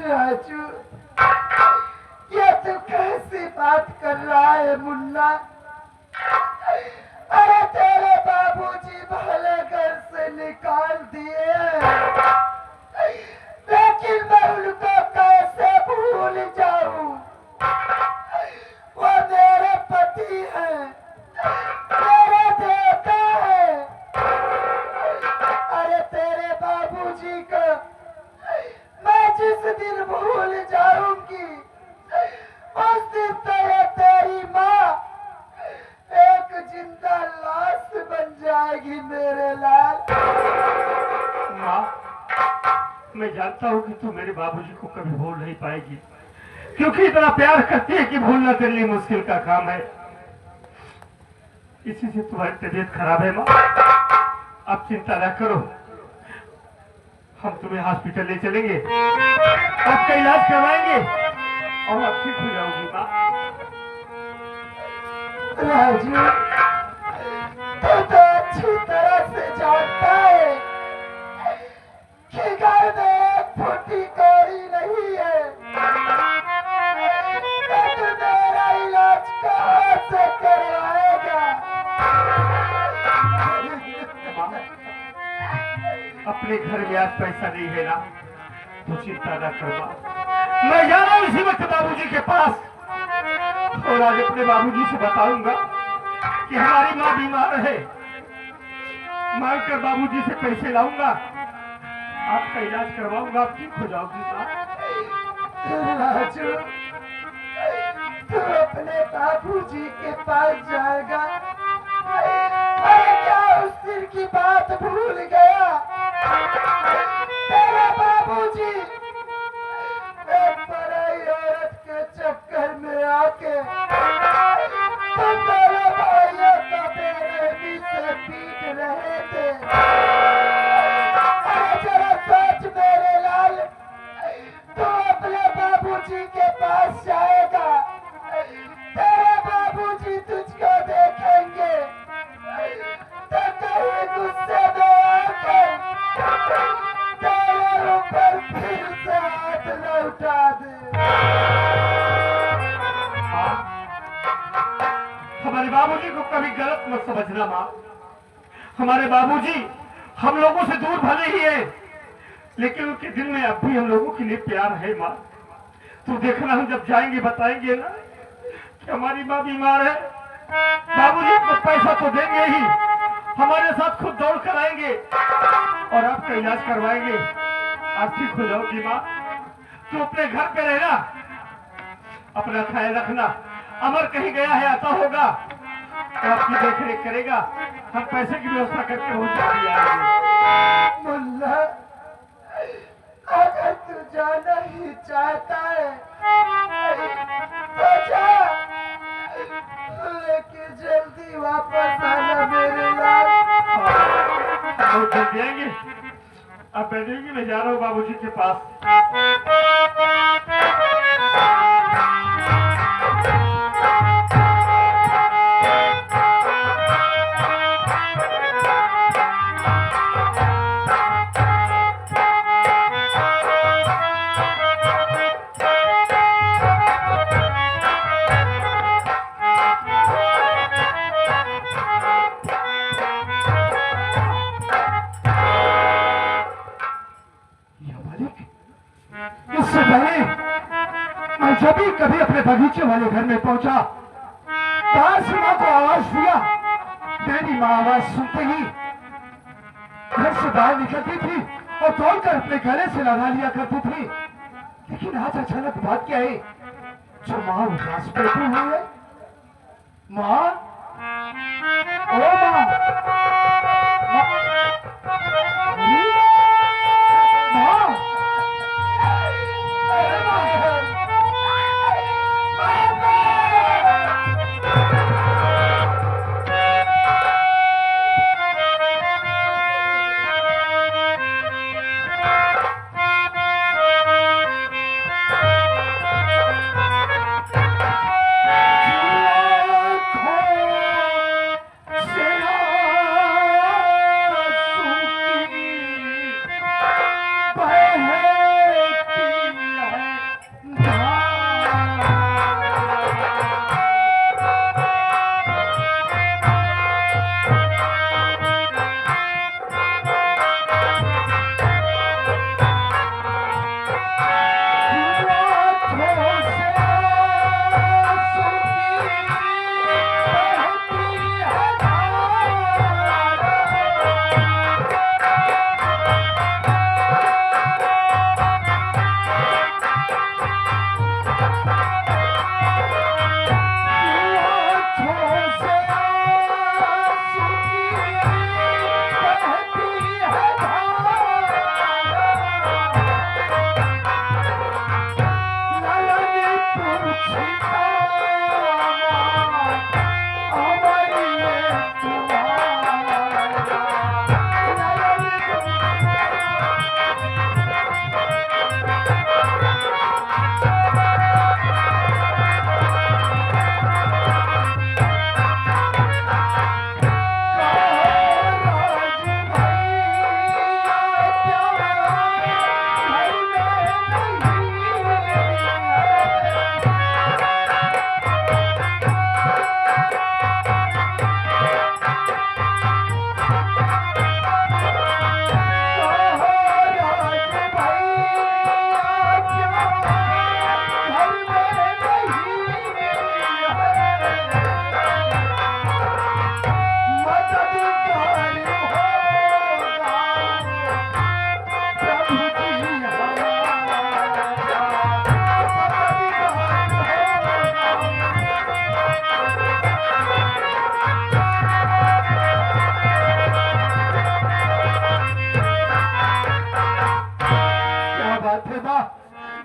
राजू, ये बात कर रहा है मुन्ना? अरे तेरे बाबूजी भले घर से निकाल दिए हैं, लेकिन मैं उनको कैसे भूल जाऊं? वो मेरे पति हैं, मेरे देवता है। अरे तेरे बाबूजी को मैं जिस दिन भूल जाऊंगी, उस दिन तो तेरी माँ एक जिंदा लाश बन जाएगी मेरे लाल। माँ, मैं जानता हूँ कि तू मेरे बाबूजी को कभी भूल नहीं पाएगी, क्योंकि इतना प्यार करती है कि भूलना तेरे लिए मुश्किल का काम है। इसी से तुम्हारी तबीयत खराब है माँ। आप चिंता न करो, हम तुम्हें हॉस्पिटल ले चलेंगे, आपका इलाज करवाएंगे और आप ठीक हो जाओगी माँ। राजू, तू तो अच्छी तरह से जानता है कि घर में एक फुटी कौड़ी नहीं है, तो तू मेरा इलाज कहाँ से करवाएगा? अपने घर में आज पैसा नहीं है ना, तो चिंता न कर माँ। मैं जा रहा हूँ इसी वक्त बाबूजी के पास और आज अपने बाबूजी से बताऊंगा कि हमारी माँ बीमार है। मांग कर बाबूजी से पैसे लाऊंगा, आपका इलाज करवाऊंगा, आप ठीक हो जाओगी माँ। राजू, तू अपने बाबूजी के पास जाएगा? अरे क्या उस दिन की बात भूल गया? तेरे बाबूजी एक पराई औरत के चक्कर में आके तुम मेरे भाइयों को बेरहमी से पीट रहे थे। अरे जरा सोच मेरे लाल, तू अपने बाबूजी के पास जाएगा, तेरे बाबूजी तुझको देखेंगे तो कहीं गुस्से में आकर तेरे ऊपर फिर से हाथ न उठा दे। माँ, हमारे बाबूजी को कभी गलत मत समझना माँ। हमारे बाबूजी हम लोगों से दूर भले ही है, लेकिन उनके दिल में अब भी हम लोगों के लिए प्यार है माँ। तू देखना, हम जब जाएंगे बताएंगे ना कि हमारी माँ बीमार है, बाबूजी को पैसा तो देंगे ही, हमारे साथ खुद दौड़ कर आएंगे और आपका इलाज करवाएंगे, आप ठीक हो जाओगी माँ। तू अपने घर पे रहना, अपना ख्याल रखना। अमर कहीं गया है, आता होगा तो आपकी देख रेख करेगा, हम पैसे की व्यवस्था करके हो जाएंगे। मुल्ला, अगर तू जाना ही चाहता है तो जा, लेकिन जल्दी वापस आना मेरे लाल। बहुत जल्दी आएंगे, आप बैठेंगे, मैं जा रहा हूँ बाबूजी के पास। इससे पहले मैं जब भी कभी अपने बगीचे वाले घर में पहुंचा, बाहर से माँ को आवाज दिया, मेरी माँ आवाज सुनते ही घर से बाहर निकलती थी और दौड़कर अपने गले से लगा लिया करती थी। लेकिन आज अचानक बात क्या है, जो माँ उदास बैठी हुई है। माँ, ओ माँ, माँ,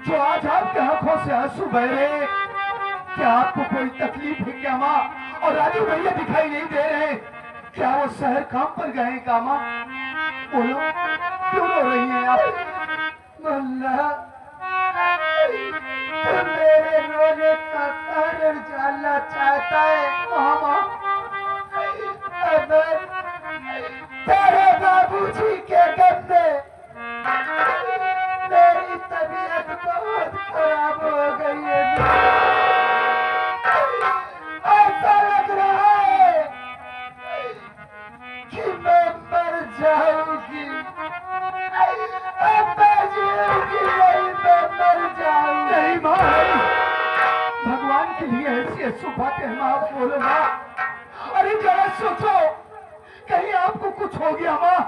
जो आज आपके आंखों से आंसू बह रहे हैं, क्या आपको कोई तकलीफ है क्या माँ? और राजू भैया दिखाई नहीं दे रहे, क्या वो शहर काम पर गए हैं क्या माँ? बोलो, क्यों रो रही हैं आप? मुन्ना, तू मेरे रोने का कारण जानना चाहता है? हाँ माँ। अगर तेरे बाबूजी के गम में मेरी तबीयत बहुत खराब हो गई है। ऐसा लग रहा है कि मैं मर जाऊंगी। अब मैं जीऊंगी नहीं, मैं मर जाऊंगी। नहीं माँ, भगवान के लिए ऐसी ऐसी बातें माँ बोलो माँ। अरे जरा सोचो, कहीं आपको कुछ हो गया माँ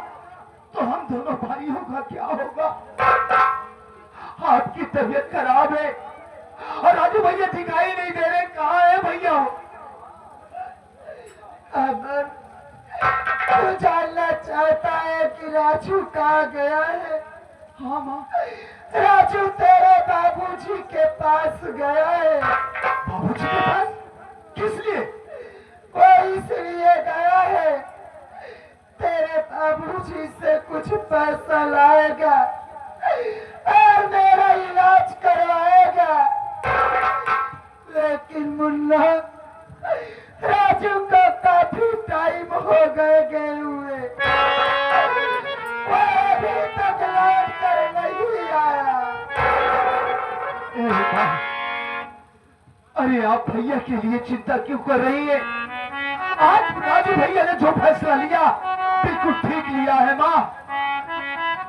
तो हम दोनों भाइयों का क्या होगा? आपकी तबीयत खराब है और राजू भैया दिखाई नहीं दे रहे, कहाँ है भैया? अगर तू जानना चाहता है कि राजू कहाँ गया है? हाँ माँ। राजू तेरे बाबूजी के पास गया है। बाबूजी के पास? किस लिए? वो इसलिए गया है, तेरे बाबूजी से कुछ पैसा लाएगा और मेरा इलाज करवाएगा। लेकिन मुन्ना, राजू को काफी टाइम हो गए हुए, वो अभी तक लौट कर नहीं आया। अरे आप भैया के लिए चिंता क्यों कर रही है? आज राजू भैया ने जो फैसला लिया बिल्कुल ठीक लिया है माँ।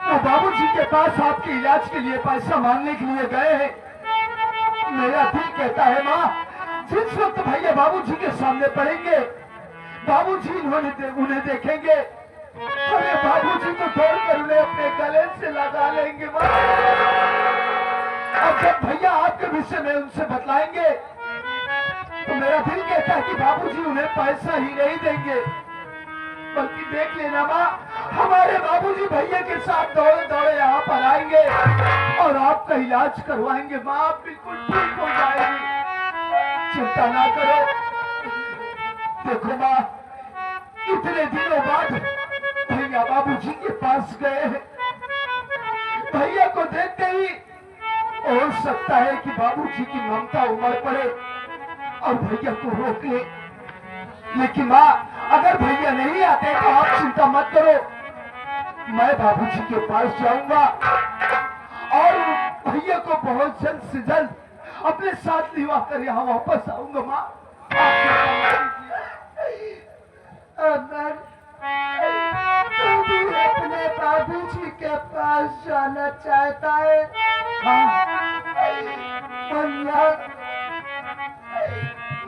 वो बाबूजी के पास आपके इलाज के लिए पैसा मांगने के लिए गए हैं। मेरा दिल कहता है माँ, जिस वक्त भैया बाबूजी के सामने पड़ेंगे, बाबूजी उन्हें देखेंगे, अरे बाबूजी तो दौड़कर उन्हें अपने गले से लगा लेंगे माँ। और जब भैया आपके विषय में उनसे बतलाएंगे तो मेरा दिल कहता है कि बाबूजी उन्हें पैसा ही नहीं देंगे, बल्कि देख लेना माँ, हमारे बाबूजी भैया के साथ दौड़े दौड़े यहाँ पर आएंगे और आपका इलाज करवाएंगे माँ। आप बिल्कुल ठीक हो जाएगी, चिंता ना करो। देखो माँ, इतने दिनों बाद भैया बाबूजी के पास गए हैं। भैया को देखते ही हो सकता है कि बाबूजी की ममता उमड़ पड़े और भैया को रोक ले। लेकिन माँ, अगर भैया नहीं आते तो आप चिंता मत करो, मैं बाबूजी के पास जाऊंगा और भैया को बहुत जल्द से जल्द अपने साथ लिवा कर यहाँ वापस आऊंगा माँ। अगर तू भी अपने बाबूजी के पास जाना चाहता है,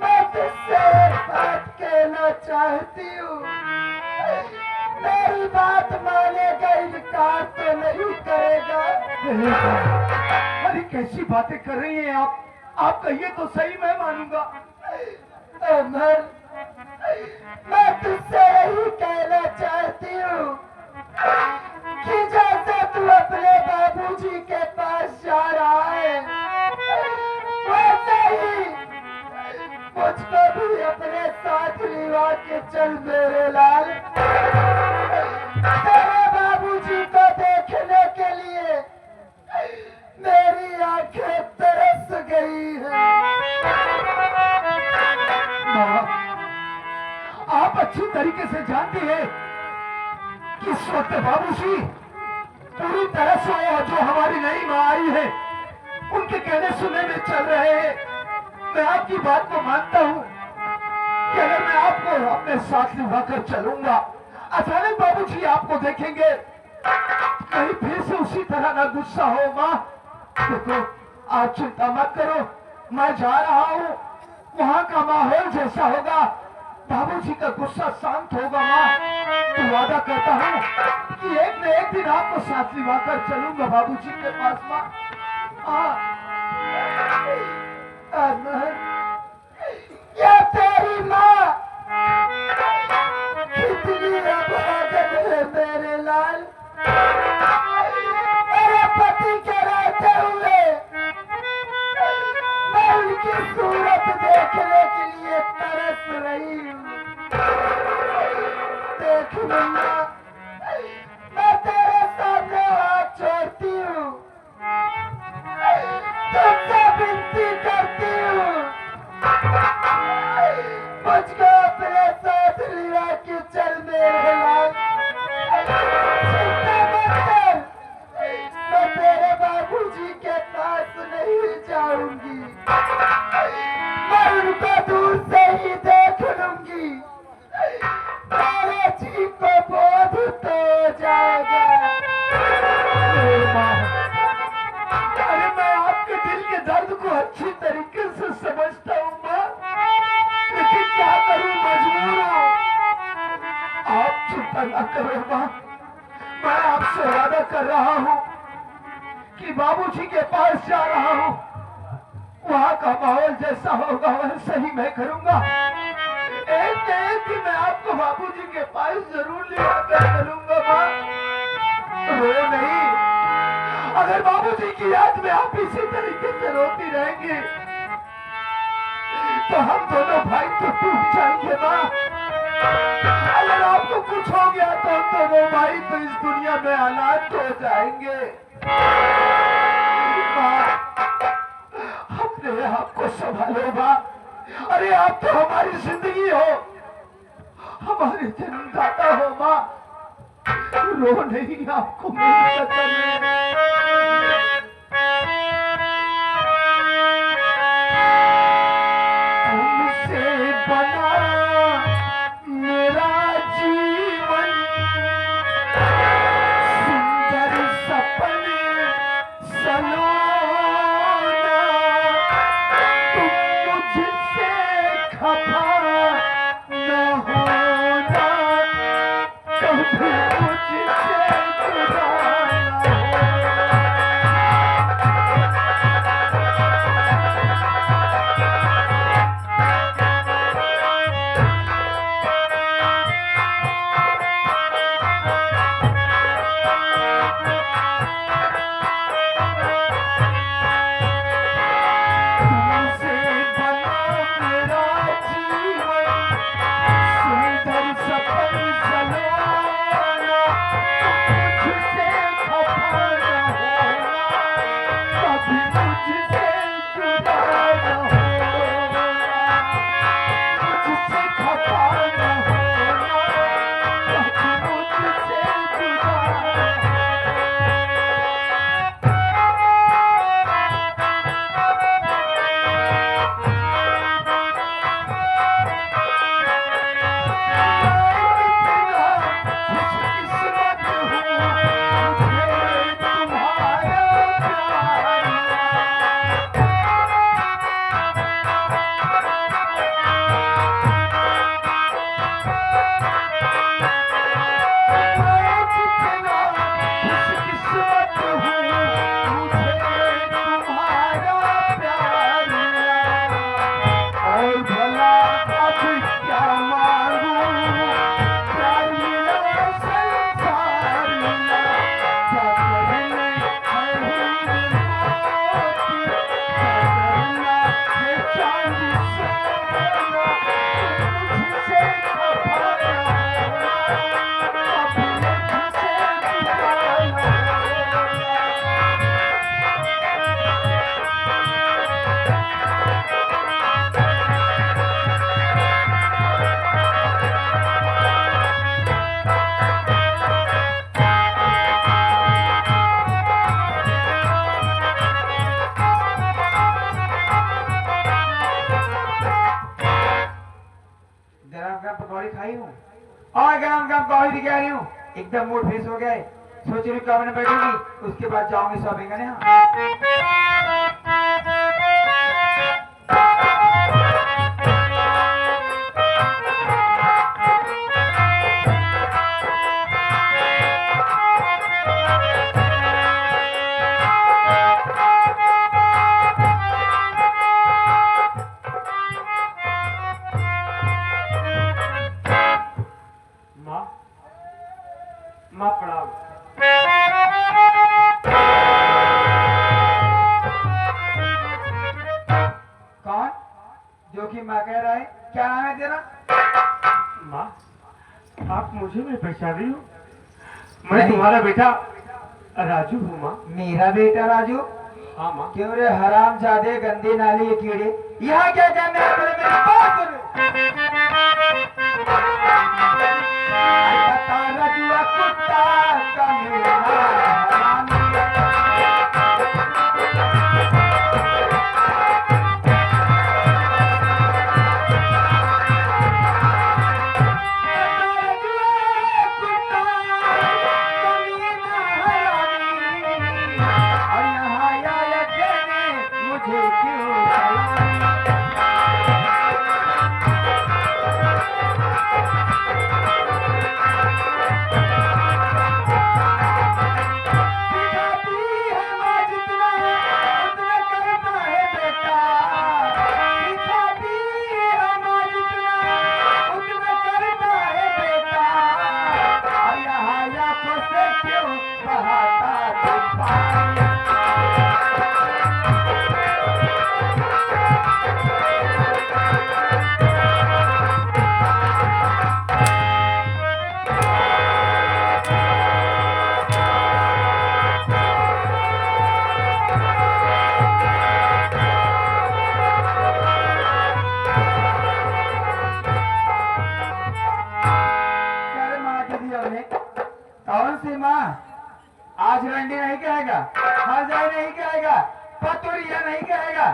मैं तुझसे एक बात कहना चाहती हूँ। मेरी बात मानेगा, इनकार तो नहीं करेगा। अरे कैसी बातें कर रही हैं आप कहिए तो सही, मैं मानूंगा। अमर, मैं तुझसे यही कहना चाहती हूँ कि जैसे तू अपने बाबूजी के पास जा रहा है, वैसे ही मुझको भी अपने साथ लिवा के चल मेरे लाल। तेरे बाबूजी को देखने के लिए मेरी आंखें तरस गई हैं। आप अच्छी तरीके से जानती है कि इस वक्त बाबूजी पूरी तरह से जो हमारी नई माँ आई है उनके कहने सुनने में चल रहे हैं। मैं आपकी बात को मानता हूँ कि अगर मैं आपको अपने साथ निभाकर चलूंगा, अचानक बाबूजी आपको देखेंगे, कहीं फिर से उसी तरह ना गुस्सा हो माँ। देखो, आप चिंता मत करो, मैं जा रहा हूँ, वहाँ का माहौल जैसा होगा बाबूजी का गुस्सा शांत होगा माँ। तो वादा करता हूँ कि एक न एक दिन आपको साथ निभाकर चलूंगा बाबूजी के पास माँ। अमर, क्या तेरी माँ कितनी अभागन है मेरे लाल। मेरे पति के रहते हुए मैं उनको दूर से ही देख लूंगी, ताराजी को बोध तो जाएगा। माँ, अरे मैं आपके दिल के दर्द को अच्छी तरीके से समझता हूँ माँ, लेकिन क्या करूँ, मजबूर हूँ। आप चिंता न करो माँ, मैं आपसे वादा कर रहा हूँ कि बाबूजी के पास जा रहा हूँ, वहाँ का माहौल जैसा होगा वैसा ही मैं करूँगा। एक एक मैं आपको बाबूजी के पास जरूर ले आकर चलूंगा माँ। रो नहीं, अगर बाबूजी की याद में आप इसी तरीके से रोती रहेंगे तो हम दोनों भाई तो टूट जाएंगे माँ। अगर आपको कुछ हो गया तो हम दोनों भाई तो इस दुनिया में अनाथ हो जाएंगे। माँ, अपने आप को संभालो माँ। अरे आप तो हमारी जिंदगी हो, हमारे जन्मदाता हो माँ। रो नहीं, आपको मेरी कसम है। तुमसे बना मेरा जीवन, सुंदर सपने सलोना, तुम मुझसे खफा न होना, कभी मुझसे जुदा न तुमसे बना मेरा जीवन, सुंदर सपन सलोना, मुझसे खफा न होना, कभी मुझसे जुदा न होना, मुझसे खफा न होना, कभी मुझसे जुदा न होना। और भला अब क्या मांगू, प्यार मिला संसार मिला, क्या करना है हीर मोती, क्या करना है चांदी सोना, मुझसे खफा न होना, कभी मुझसे जुदा न होना। गरम गरम पकौड़ी खाई हूँ और गरम गरम पकौड़ी भी कह रही हूँ। एकदम मूड फ्रेश हो गया है, सोच रही हूँ कब में बैठूंगी, उसके बाद जाऊंगी शॉपिंग करने। माँ, माँ प्रणाम। कौन? जो कि माँ कह रहा है, क्या नाम है तेरा? माँ, आप मुझे नहीं पहचान रही हो? मैं नहीं। तुम्हारा बेटा राजू हूँ माँ। मेरा बेटा राजू? हाँ माँ। क्यों रे हराम जादे गंदे नाली ये कीड़े, यहाँ क्या करने आए थे मेरे पास? बता रजुआ कुत्ता का मेरा हरामी। मुझे क्यों सलामी सिखाती है माँ जितना उतना करता है बेटा सिखाती है माँ जितना उतना करता है बेटा यहाँ आंखों से क्यों बहाता तू पानी चल माँ दीदी हमने कौन सी माँ आज रंडी नहीं कहेगा हजाई नहीं कहेगा पतुरिया नहीं कहेगा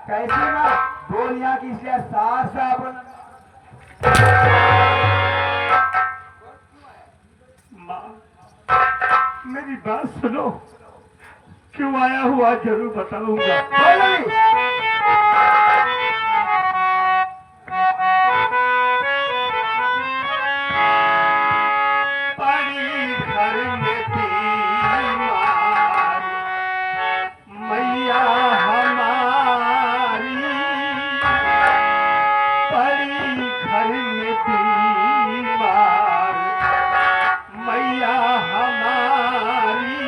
कैसी माँ बोल यहाँ की इसलिए साफ साफ माँ मेरी बात सुनो क्यों आया हुआ जरूर बताऊंगा बोली पड़ी घर में बीमार मैया हमारी पड़ी घर में बीमार मैया हमारी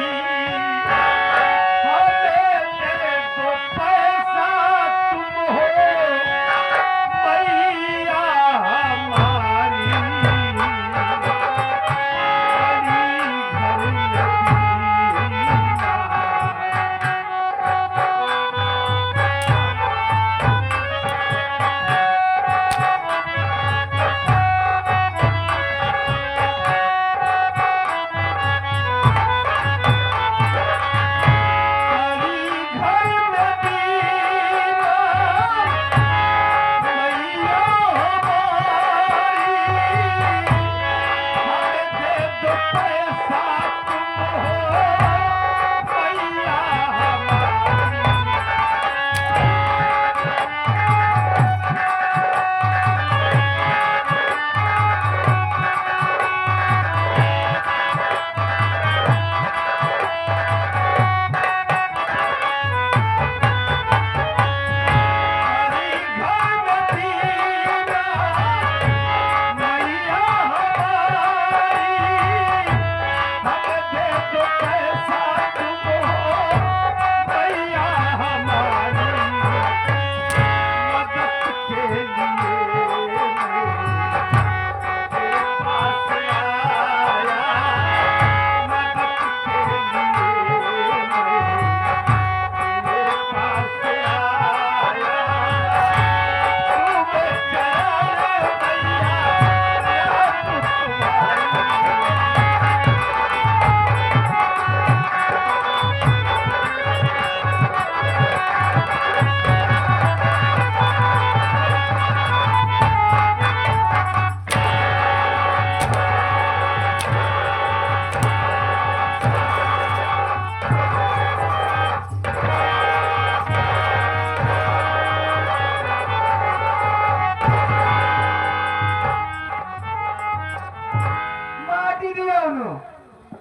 हमें दे दो पैसा तुम हो मैया हमारी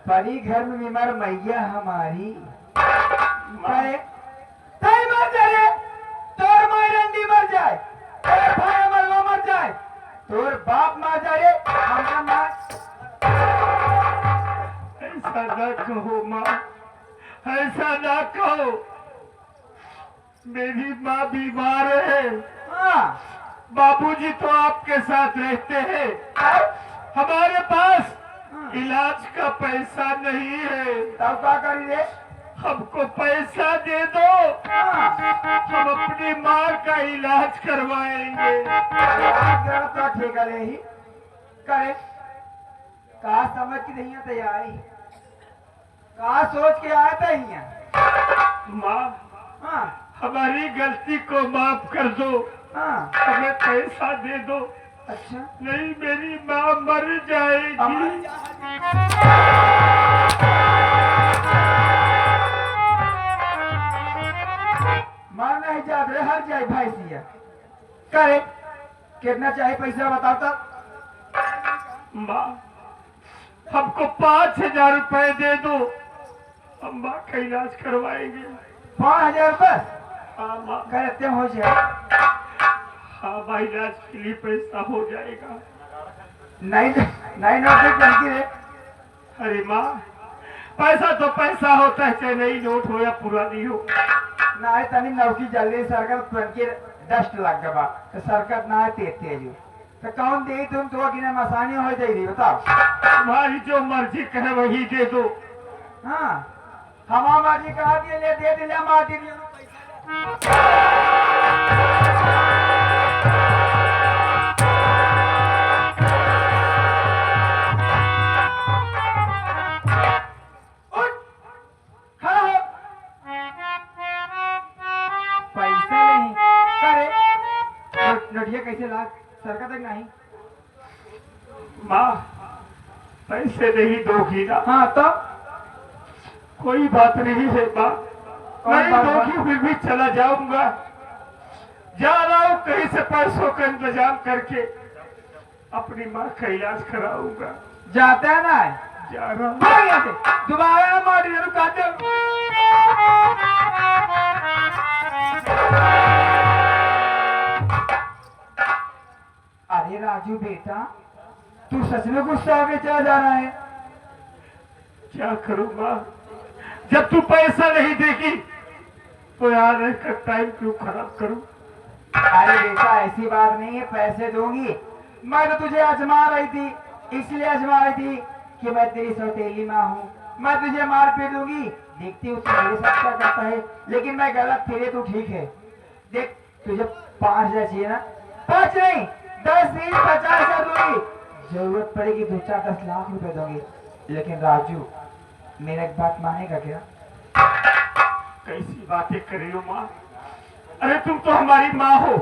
परी घर में बीमार मैया हमारी कहे ताई मर जाए तोर माई रंडी मर जाए तोर भाई मरवा मर जाए तोर बाप मर जाए हमरा मार ऐसा ना कहो माँ ऐसा ना कहो मेरी माँ बीमार है हाँ बाबूजी तो आपके साथ रहते हैं हमारे पास इलाज का पैसा नहीं है तब क्या करी रे हमको पैसा दे दो हाँ हम अपनी माँ का इलाज करवाएंगे तो ठेका ले ही करे कहा समझ की नहीं तैयारी कहा सोच के आया था यहाँ माँ हाँ हमारी गलती को माफ कर दो हाँ हमें पैसा दे दो अच्छा नहीं मेरी माँ मर जाएगी मर नहीं जात रहे हर जाए भैंसिया करे कितना चाहे पैसा बताओ तो माँ हमको 5,000 रुपए दे दो, हम माँ का इलाज करवाएंगे। 5,000 बस हाँ माँ, करते हो जाए। हाँ माँ, इलाज के लिए पैसा हो जाएगा। नहीं नहीं नोट लड़की रे। अरे माँ पैसा तो पैसा होता है, चाहे नई नोट हो या पुरानी हो। ना तनी नौकी जल्दी सरकार तुरंत डस्ट लग गया तो सरकार ना तेते जो तो कौन दे तुम तो कि ना आसानी हो जाएगी बताओ। तुम्हारी जो मर्जी कहे वही दे दो। हाँ हमारा मर्जी कहा दिए ले दे दिया मार दिया पैसा नहीं करे नोटिया कैसे लाग सरकार तक नहीं। माँ पैसे नहीं दोगी ना? हाँ तो कोई बात नहीं है माँ, नहीं बात दोगी फिर भी चला जाऊंगा। जा रहा हूँ कहीं से पैसों का इंतजाम करके अपनी माँ का इलाज कराऊंगा। जाता है ना जा रहा हूँ। भाग यहाँ से दोबारा मार दिया रुकाते अरे राजू बेटा तू सच में गुस्सा होके चला जा रहा है। क्या करूँ माँ, जब तू पैसा नहीं देगी तो यार इसका टाइम क्यों खराब करूँ? अरे बेटा ऐसी बात नहीं है, पैसे दूंगी। मैं तो तुझे आजमा रही थी, इसलिए आजमा रही थी कि मैं तेरी सौतेली माँ हूँ, मैं तुझे मार पीट दूंगी। देखती हूँ तू मेरे साथ क्या करता है, लेकिन मैं गलत फिरे तू ठीक है। देख तुझे 5,000 चाहिए ना? 5 नहीं 10 नहीं 50,000 दूंगी, जरूरत पड़ेगी 2-4-10 लाख रुपए दूंगी। लेकिन राजू मेरा एक बात मानेगा क्या? कैसी बातें कर रही हो माँ? अरे तुम तो हमारी माँ हो,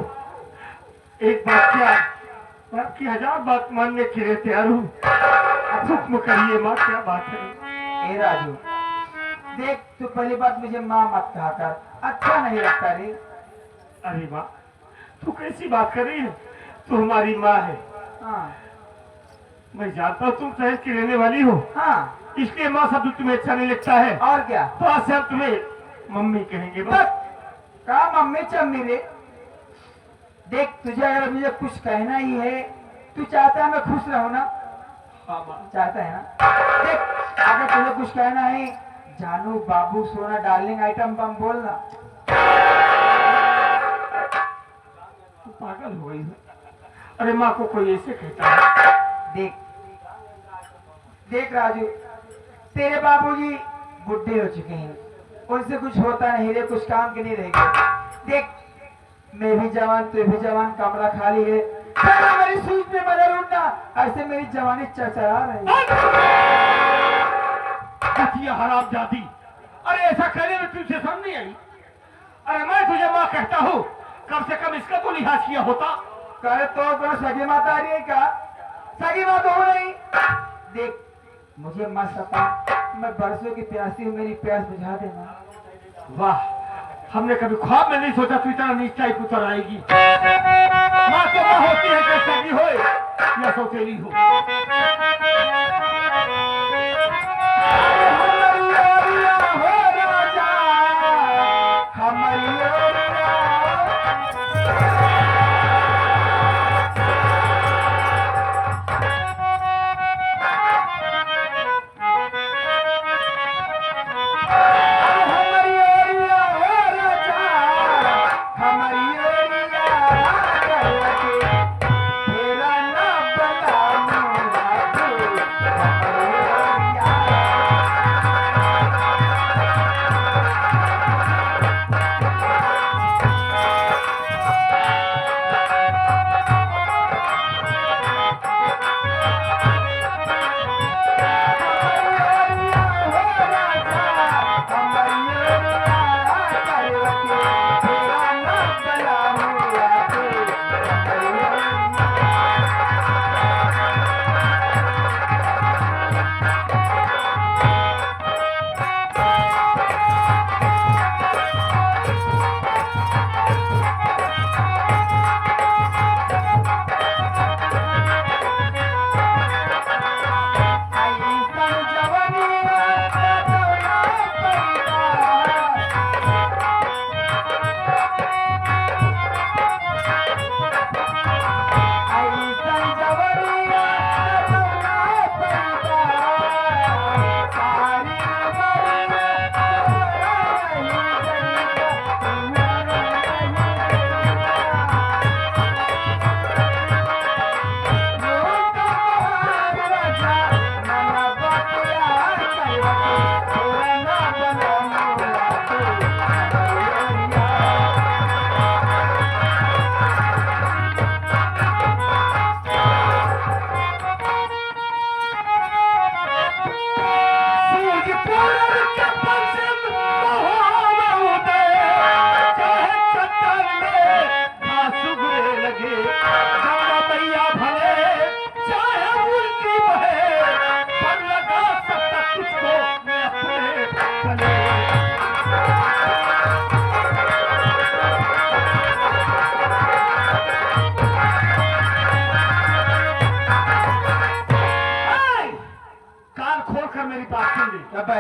एक बात क्या मैं आपकी 1000 बात मानने के लिए तैयार हूँ। अब हुक्म करिए माँ, क्या बात है? ए राजू देख तू पहली बात मुझे माँ मत कहा कर, अच्छा नहीं लगता रे। अरे माँ तू कैसी बात कर रही है? तू हमारी माँ है। हाँ मैं जानता हूँ तुम शहर की रहने वाली हो, हाँ इसलिए माँ शब्द तुम्हें अच्छा नहीं लगता है। और क्या? तो आज से हम तुम्हें मम्मी कहेंगे बस। बस कहा मम्मी चम्मी रे। देख तुझे अगर मुझे कुछ कहना ही है, तू चाहता है मैं खुश रहूं ना? हाँ माँ। चाहता है ना? देख अगर तुझे कुछ कहना है जानू बाबू सोना डार्लिंग आइटम बम बोलना। तू पागल हो गई है? अरे माँ को कोई ऐसे कहता है? देख देख राजू तेरे बाबूजी बुढ़े हो चुके हैं, उनसे कुछ होता नहीं रे, कुछ काम के नहीं रहेंगे। देख मैं भी जवान तू भी जवान, कमरा खाली है, मेरी सूझ में बदल उठना, ऐसे मेरी जवानी चरचरा रही। हराम जाती, अरे ऐसा कहने में तुझे समझ नहीं आई? अरे मैं तुझे माँ कहता हूँ, कम से कम इसका तो लिहाज किया होता। करे तो कौन सगी माता आ रही है क्या? सगी माता हो नहीं। देख मुझे मत सता, मैं बरसों की प्यासी हूँ, मेरी प्यास बुझा देना। वाह, हमने कभी ख्वाब में नहीं सोचा तू इतना नीचाई उतर आएगी। माँ तो माँ होती है, चाहे सगी हो या सौतेली हो।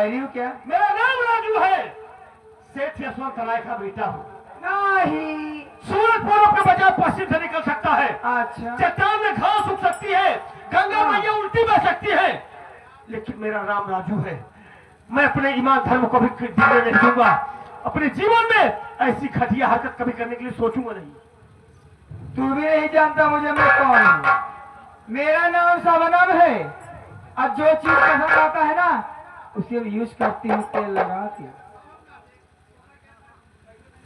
बैरी हूँ क्या? मेरा नाम राजू है, सेठ यशवंत राय का बेटा हूँ। नहीं। सूरज पूर्व के बजाय पश्चिम से निकल सकता है, अच्छा। चट्टान में घास उग सकती है, गंगा हाँ। मैया उल्टी बह सकती है, लेकिन मेरा नाम राजू है। मैं अपने ईमान धर्म को भी जीने नहीं दूंगा। अपने जीवन में ऐसी घटिया हरकत कभी करने के लिए सोचूंगा नहीं। तू भी नहीं जानता मुझे मैं कौन हूँ। मेरा नाम शबनम है। अब जो चीज पसंद आता है ना उसे यूज करती हूँ, तेल लगाती हूँ।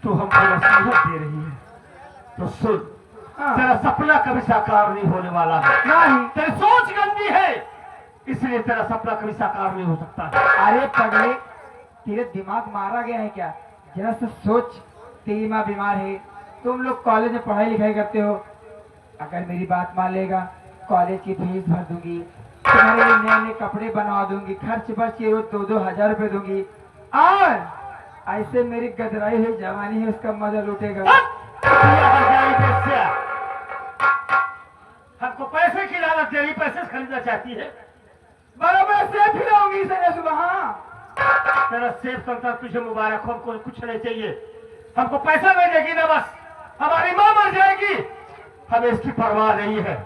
तो हमको नसीहत दे रही है तो सुन। हाँ। तेरा सपना कभी साकार नहीं होने वाला है। नहीं। तेरी सोच गंदी है, इसलिए तेरा सपना कभी साकार नहीं हो सकता है। अरे पगले, तेरे दिमाग मारा गया है क्या? जरा सा सोच, तेरी माँ बीमार है, तुम लोग कॉलेज में पढ़ाई लिखाई करते हो। अगर मेरी बात मान लेगा, कॉलेज की फीस भर दूंगी, तुम्हारे लिए नए नए कपड़े बनवा दूंगी, खर्च बर्च ये रोज 2-2 हजार रुपए दूंगी, और ऐसे मेरी गदराई हुई जवानी है उसका मजा लूटेगा। हमको पैसे की लालच दे रही, पैसे से खरीदना चाहती है। बराबर सेब खिलाऊंगी सर सुबह। हाँ। तेरा सेब संसार तुझे मुबारक हो, हमको कुछ नहीं चाहिए। हमको पैसा नहीं देगी ना, बस हमारी माँ मर जाएगी, हमें इसकी परवाह नहीं है।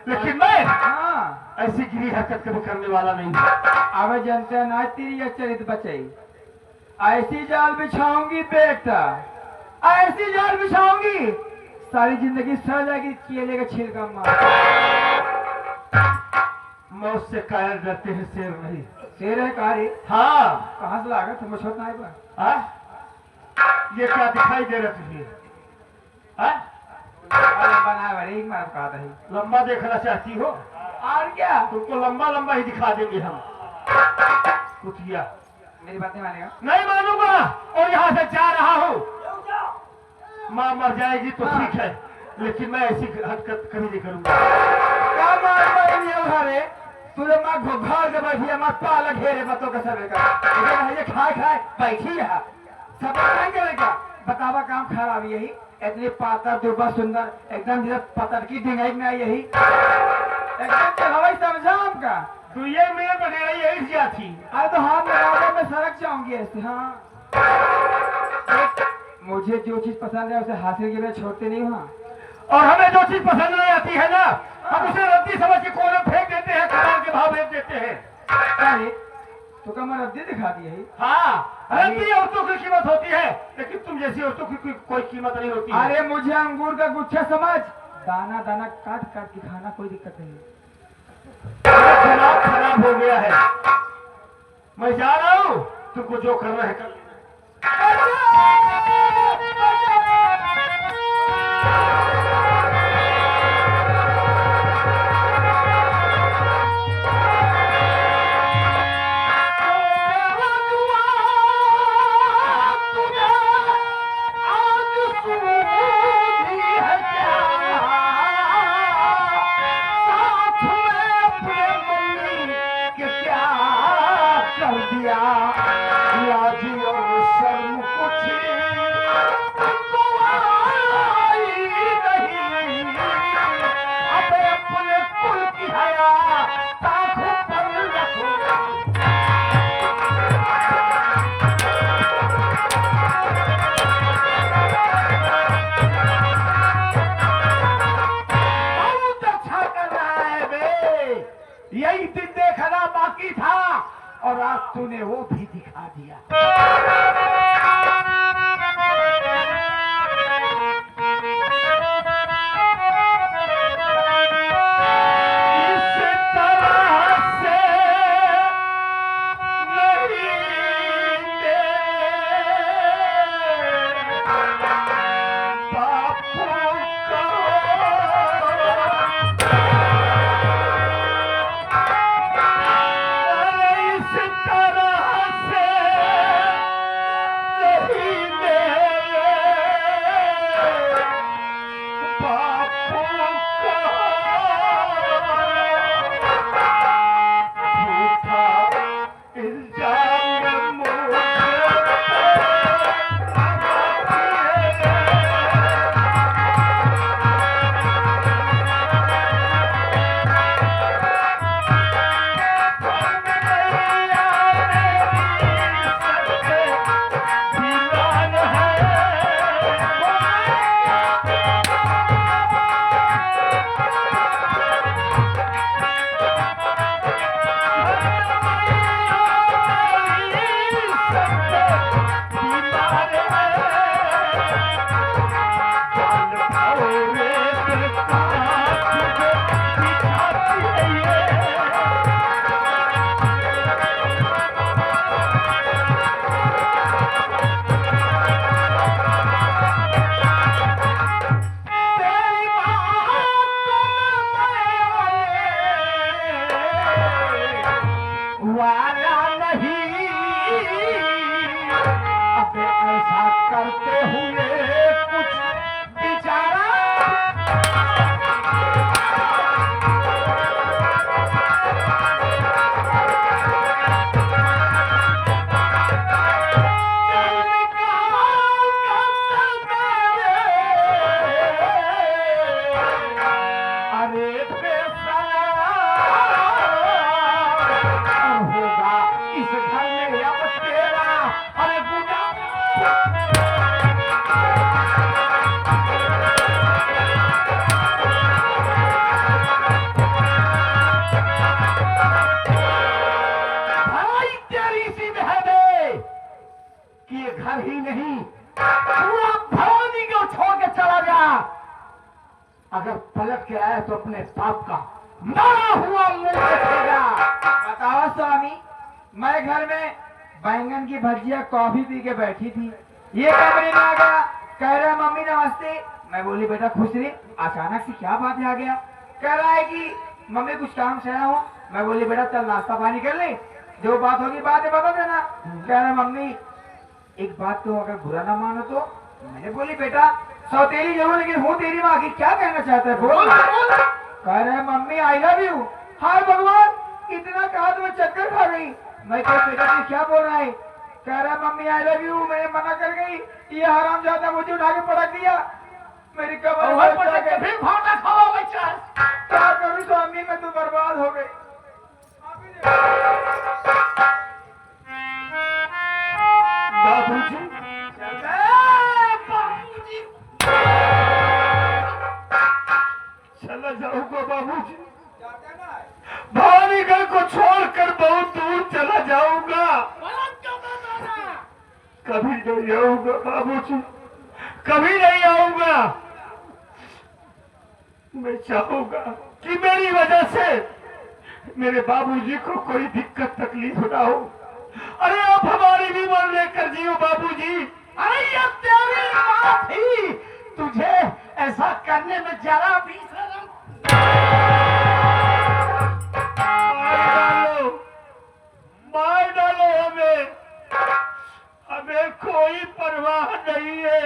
लेकिन मैं हाँ। ऐसी गिरी हरकत कभी करने वाला नहीं हूँ। अब जनता ना तेरी चरित बचाई, ऐसी जाल बिछाऊंगी बेटा, ऐसी जाल बिछाऊंगी सारी जिंदगी सड़ जाएगी केले का छिलका मार। मौत से कायर डरते हैं, शेर नहीं। शेर है कारी? हाँ। कहाँ से लागा तुम छोड़ना है पर? ये क्या दिखाई दे रहा तुझे? बना बड़ी मार कहा था। लंबा देखना चाहती हो? और क्या? तुमको लंबा लंबा ही दिखा देंगे हम। कुटिया मेरी बात नहीं मानेगा? नहीं मानूंगा, और यहाँ से जा रहा हूँ। माँ मर जाएगी तो हाँ। ठीक है, लेकिन मैं ऐसी हरकत कभी नहीं करूंगा। क्या मार पाएंगे उधारे? तुझे माँ घर के बैठी है, माँ पाला घेरे बतों का समय का, लेकिन ये खाए खाए बैठी है, सब नहीं करेगा। बतावा काम खराब यही, इतनी पातर दुर्बा सुंदर एकदम जैसे पतर की डिंगाई में आई यही, एकदम चलावाई समझा आपका। तो ये मेरे बनेगा यही जिया थी। अरे तो हाथ लगा मैं सड़क जाऊंगी ऐसे। हाँ। मुझे जो चीज पसंद है उसे हासिल के लिए छोड़ते नहीं हूँ। और हमें जो चीज पसंद नहीं आती है ना, हम उसे रद्दी समझ के कोने में फेंक देते हैं, कबाड़ के भाव बेच देते हैं। अरे तो क्या मैं रद्दी दिखा दी है? हाँ, रद्दी औरतों की कीमत होती है, लेकिन तुम जैसी औरतों की कोई कीमत नहीं होती है। अरे मुझे अंगूर का गुच्छा समझ, दाना दाना काट काट के खाना कोई दिक्कत नहीं। दिमाग खराब हो गया है, मैं जा रहा हूँ, तुमको जो करना है कर लेना। अगर पलट के आया तो अपने बाप का मरा हुआ मुंह देखेगा। बताओ स्वामी, मैं घर में बैंगन की भजिया कॉफी पी के बैठी थी, ये कमरे में आ गया, कह रहा मम्मी नमस्ते। मैं बोली बेटा खुश रही, अचानक से क्या बात है आ गया। कह रहा है कि मम्मी कुछ काम से आया हूँ। मैं बोली बेटा चल नाश्ता पानी कर ले, जो बात होगी बात है बता देना। कह रहा मम्मी एक बात तो अगर बुरा ना मानो तो। मैंने बोली बेटा सौतेली जरूर लेकिन हूँ तेरी माँ की, क्या कहना चाहता है बोल। कह रहे मम्मी आई लव यू। हाय भगवान, इतना कहा तो मैं चक्कर खा गई। मैं कहा बेटा तू क्या बोल रहा है। कह रहा मम्मी आई लव यू, मैंने मना कर गई, ये हरामजादा मुझे उठा के पटक दिया। मेरी कमर में फिर भावना खाओ बच्चा। क्या करूं स्वामी, मैं तो बर्बाद हो गई। बाबूजी चला जाऊंगा बाबूजी, भवानी घर को छोड़कर बहुत दूर चला जाऊंगा। कभी नहीं आऊंगा बाबूजी, कभी नहीं आऊंगा। मैं चाहूंगा कि मेरी वजह से मेरे बाबूजी को कोई दिक्कत तकलीफ ना हो। अरे आप हमारी भी मन लेकर जियो बाबूजी। अरे अब तेरी माँ थी, तुझे ऐसा करने में जरा भी शर्म। मार डालो हमें, हमें कोई परवाह नहीं है,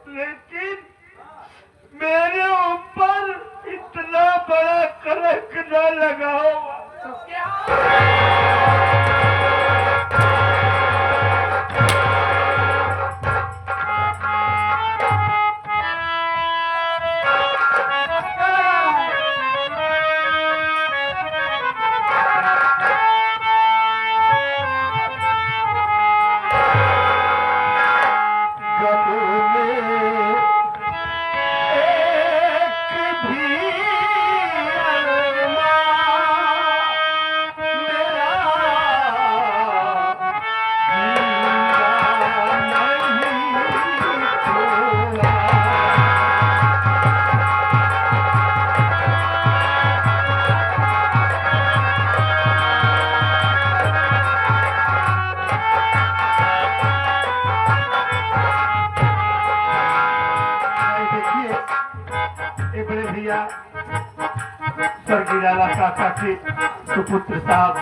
लेकिन मेरे ऊपर इतना बड़ा कलंक न लगाओ। तो क्या स्वर्गीय काका के सुपुत्र साहब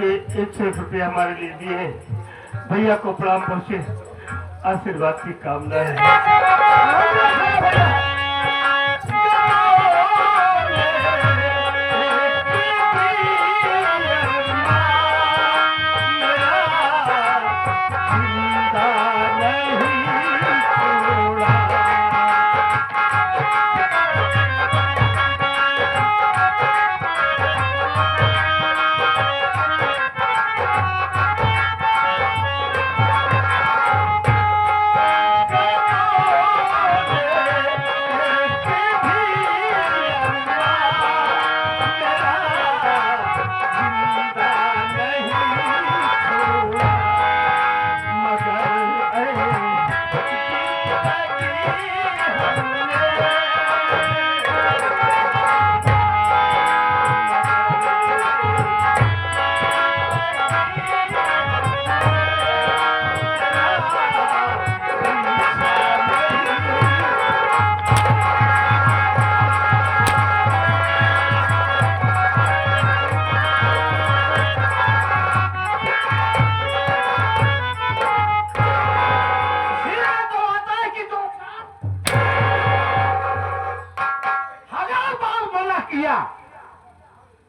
ये 100 रुपया हमारे लिए दिए। भैया को प्रणाम पहुंचे, आशीर्वाद की कामना है।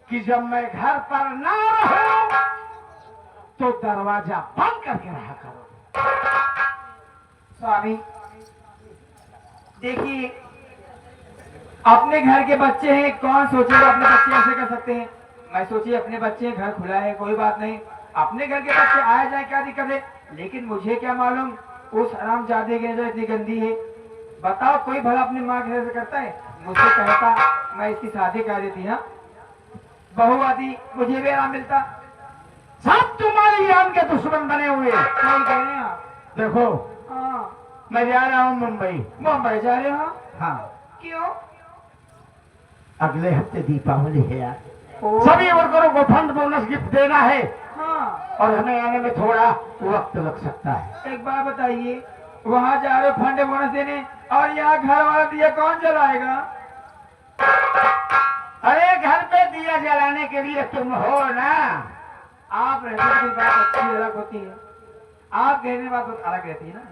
कि जब मैं घर पर ना रहूं तो दरवाजा बंद करके रहा करो। स्वामी देखिए, अपने घर के बच्चे हैं, कौन सोचेगा अपने बच्चे ऐसे कर सकते हैं। मैं सोची अपने बच्चे घर खुला है, कोई बात नहीं, अपने घर के बच्चे आए जाए क्या दिक्कत है। लेकिन मुझे क्या मालूम उस हरामजादे की नजर इतनी गंदी है। बताओ कोई भला अपनी माँ के नजर करता है। मुझसे कहता मैं इसकी शादी कर देती, हाँ बहू आती मुझे भी आराम मिलता। सब तुम्हारी जान के दुश्मन बने हुए। सही कह रहे हैं आप। देखो हाँ मैं जा रहा हूँ मुंबई। मुंबई जा रहे हो? हाँ, क्यों? अगले हफ्ते दीपावली है यार। ओ, सभी वर्करों को फंड बोनस गिफ्ट देना है हाँ। और हमें आने में थोड़ा वक्त लग सकता है। एक बात बताइए, वहाँ जा रहे हो फंड बोनस देने और यहाँ घर वाला दिया कौन जलाएगा? अरे घर पे दिया जलाने के लिए तुम हो ना। आप रहते की बात अच्छी अलग होती है, आप कहने बात अलग रहती है ना।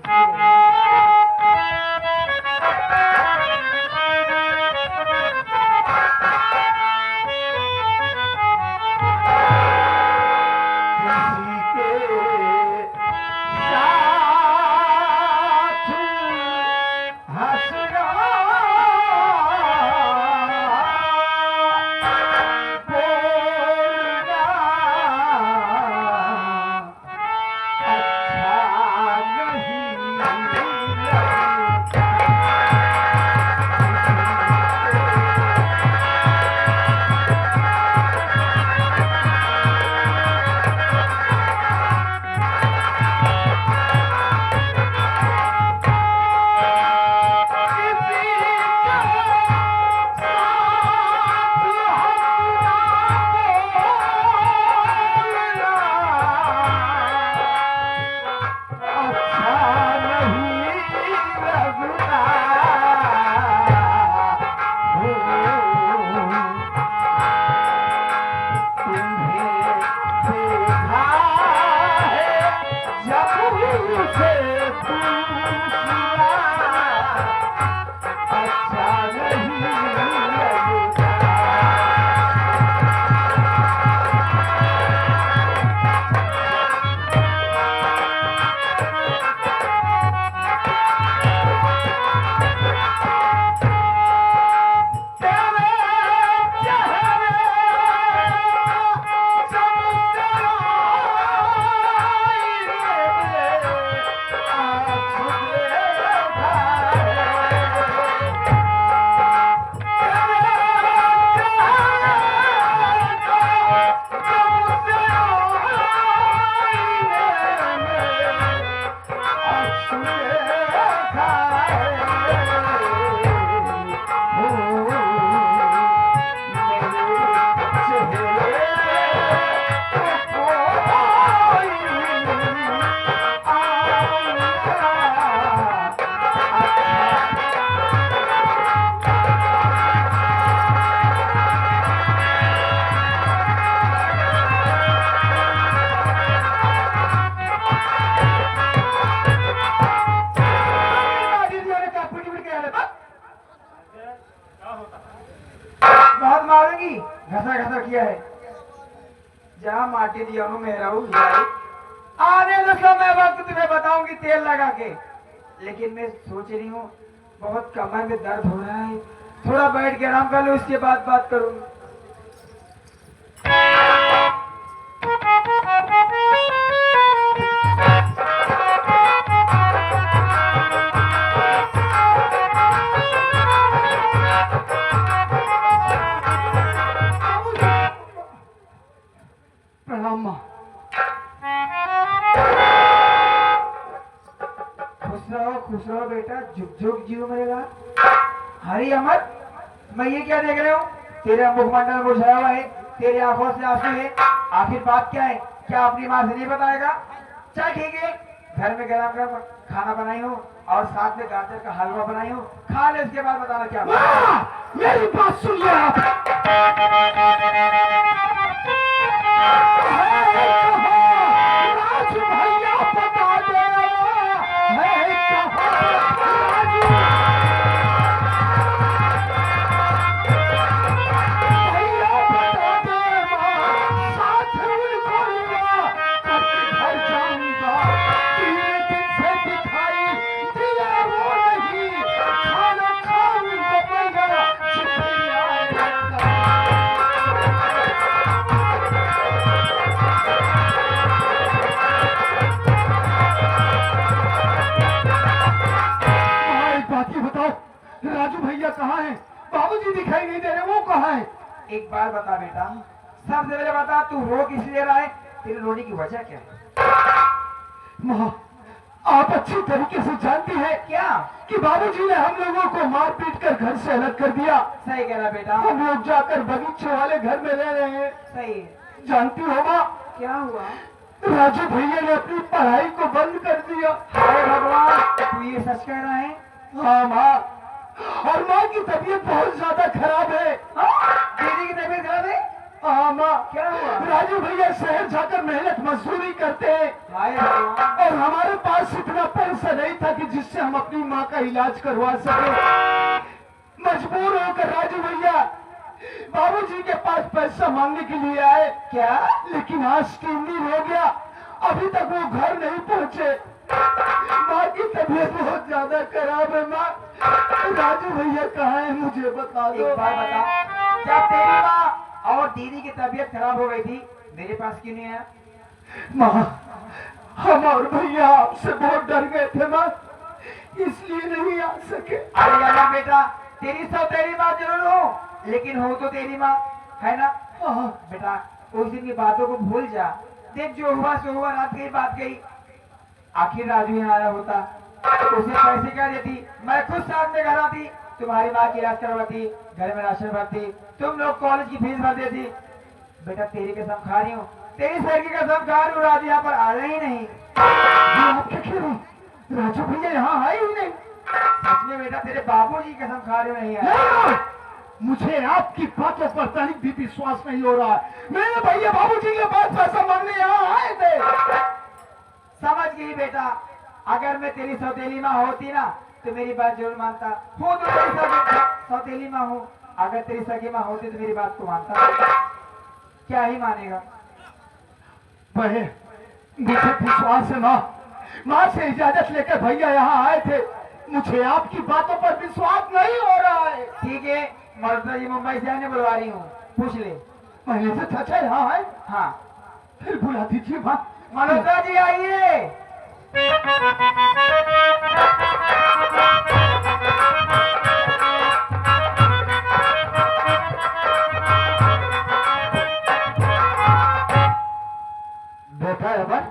बहुत मारूंगी, घसा घसा किया है। जहाँ माटी दिया हूँ मेरा हूँ आने दो, समय वक्त तुम्हें बताऊंगी तेल लगा के। लेकिन मैं सोच रही हूँ बहुत कमर में दर्द हो रहा है, थोड़ा बैठ के आराम कर लो, उसके बाद बात करूंगी। प्रणाम माँ। खुश रहो बेटा, झुक झुक जियो मेरे लाल। हरी अमर, मैं ये क्या देख रहे हूँ? तेरे मुखमंडल मुरझाया हुआ है, तेरे आंखों से आंसू है। आखिर बात क्या है? क्या अपनी माँ से नहीं बताएगा? चल ठीक है, घर में गरम गरम खाना बनाई हूँ और साथ में गाजर का हलवा बनाई हूँ, खा ले, उसके बाद बताना क्या बात है। मेरी बात सुनिए आप। राजू भैया बता दे मैं राजू भैया कहाँ हैं? बाबूजी दिखाई नहीं दे रहे, वो कहाँ हैं? एक बार बता बेटा, सबसे पहले बता, तू रो किस लिए रहा है? तेरे रोने की वजह क्या है? माँ, आप अच्छी तरीके से जानती हैं क्या? कि बाबूजी ने हम लोगों को मार पीट कर घर से अलग कर दिया। सही कह रहा बेटा। हम लोग जाकर बगीचे वाले घर में रह रहे हैं। सही है। जानती हो माँ, क्या हुआ? राजू भैया ने अपनी पढ़ाई को बंद कर दिया। हाय भगवान, तू ये सच कह रहा है? हाँ माँ, और माँ की तबीयत बहुत ज्यादा खराब है। दीदी की तबीयत खराब है? हाँ माँ, क्या हुआ? राजू भैया शहर जाकर मेहनत मजदूरी करते हैं हाय भगवान। और हमारे पास इतना पैसा नहीं था कि जिससे हम अपनी माँ का इलाज करवा सके। मजबूर होकर राजू भैया बाबूजी के पास पैसा मांगने के लिए आए। क्या? लेकिन आज 3 दिन हो गया, अभी तक वो घर नहीं पहुँचे। माँ की तबीयत बहुत ज्यादा खराब है। माँ, राजू भैया कहाँ है, मुझे बता दो। एक बार बता, जब तेरी माँ और दीदी की तबीयत खराब हो गई थी, मेरे पास क्यों नहीं आया? माँ, हम और भैया आपसे बहुत डर गए थे माँ, इसलिए नहीं आ सके। अरे यार बेटा, तेरी सौतेली माँ जरूर हो, लेकिन हो तो तेरी माँ है ना। हाँ। बेटा, उस दिन की बातों को भूल जा। देख, जो हुआ सो हुआ, रात गई बात गई। आखिर राजू यहाँ आया होता तो उसे पैसे क्या देती, मैं खुद साथ में घर आती, तुम्हारी माँ की इलाज करवाती, घर में राशन भरती, तुम लोग कॉलेज की फीस भर देती। बेटा, तेरी कसम खा रही हूँ, तेरी सर की कसम खा रही हूँ, राजू यहाँ पर आ रहे ही नहीं। ये आप क्या कह रहे हैं? राजू भैया यहाँ आए ही नहीं। सच में बेटा, तेरे बाबूजी की कसम खा रही हूँ, नहीं आया। नहीं, मुझे आपकी बातों पर तनिक भी विश्वास नहीं हो रहा है। मेरे भैया बाबूजी के पास पैसा मांगने यहाँ आए थे। समझ गई बेटा, अगर मैं तेरी सौतेली माँ होती ना तो मेरी बात जरूर मानता। हूँ तो तेरी सौतेली माँ हूँ, अगर तेरी सगी माँ होती तो मेरी बात को मानता। क्या ही मानेगा? मुझे विश्वास है माँ, माँ से इजाजत लेकर भैया यहाँ आए थे। मुझे आपकी बातों पर विश्वास नहीं हो रहा है। ठीक है, मल्होत्रा जी मुंबई से आने बुलवा रही हूँ, पूछ ले। पहले से चाचा यहाँ है, हाँ, फिर बुला दीजिए माँ। मल्होत्रा जी आइए। बेटा अमर,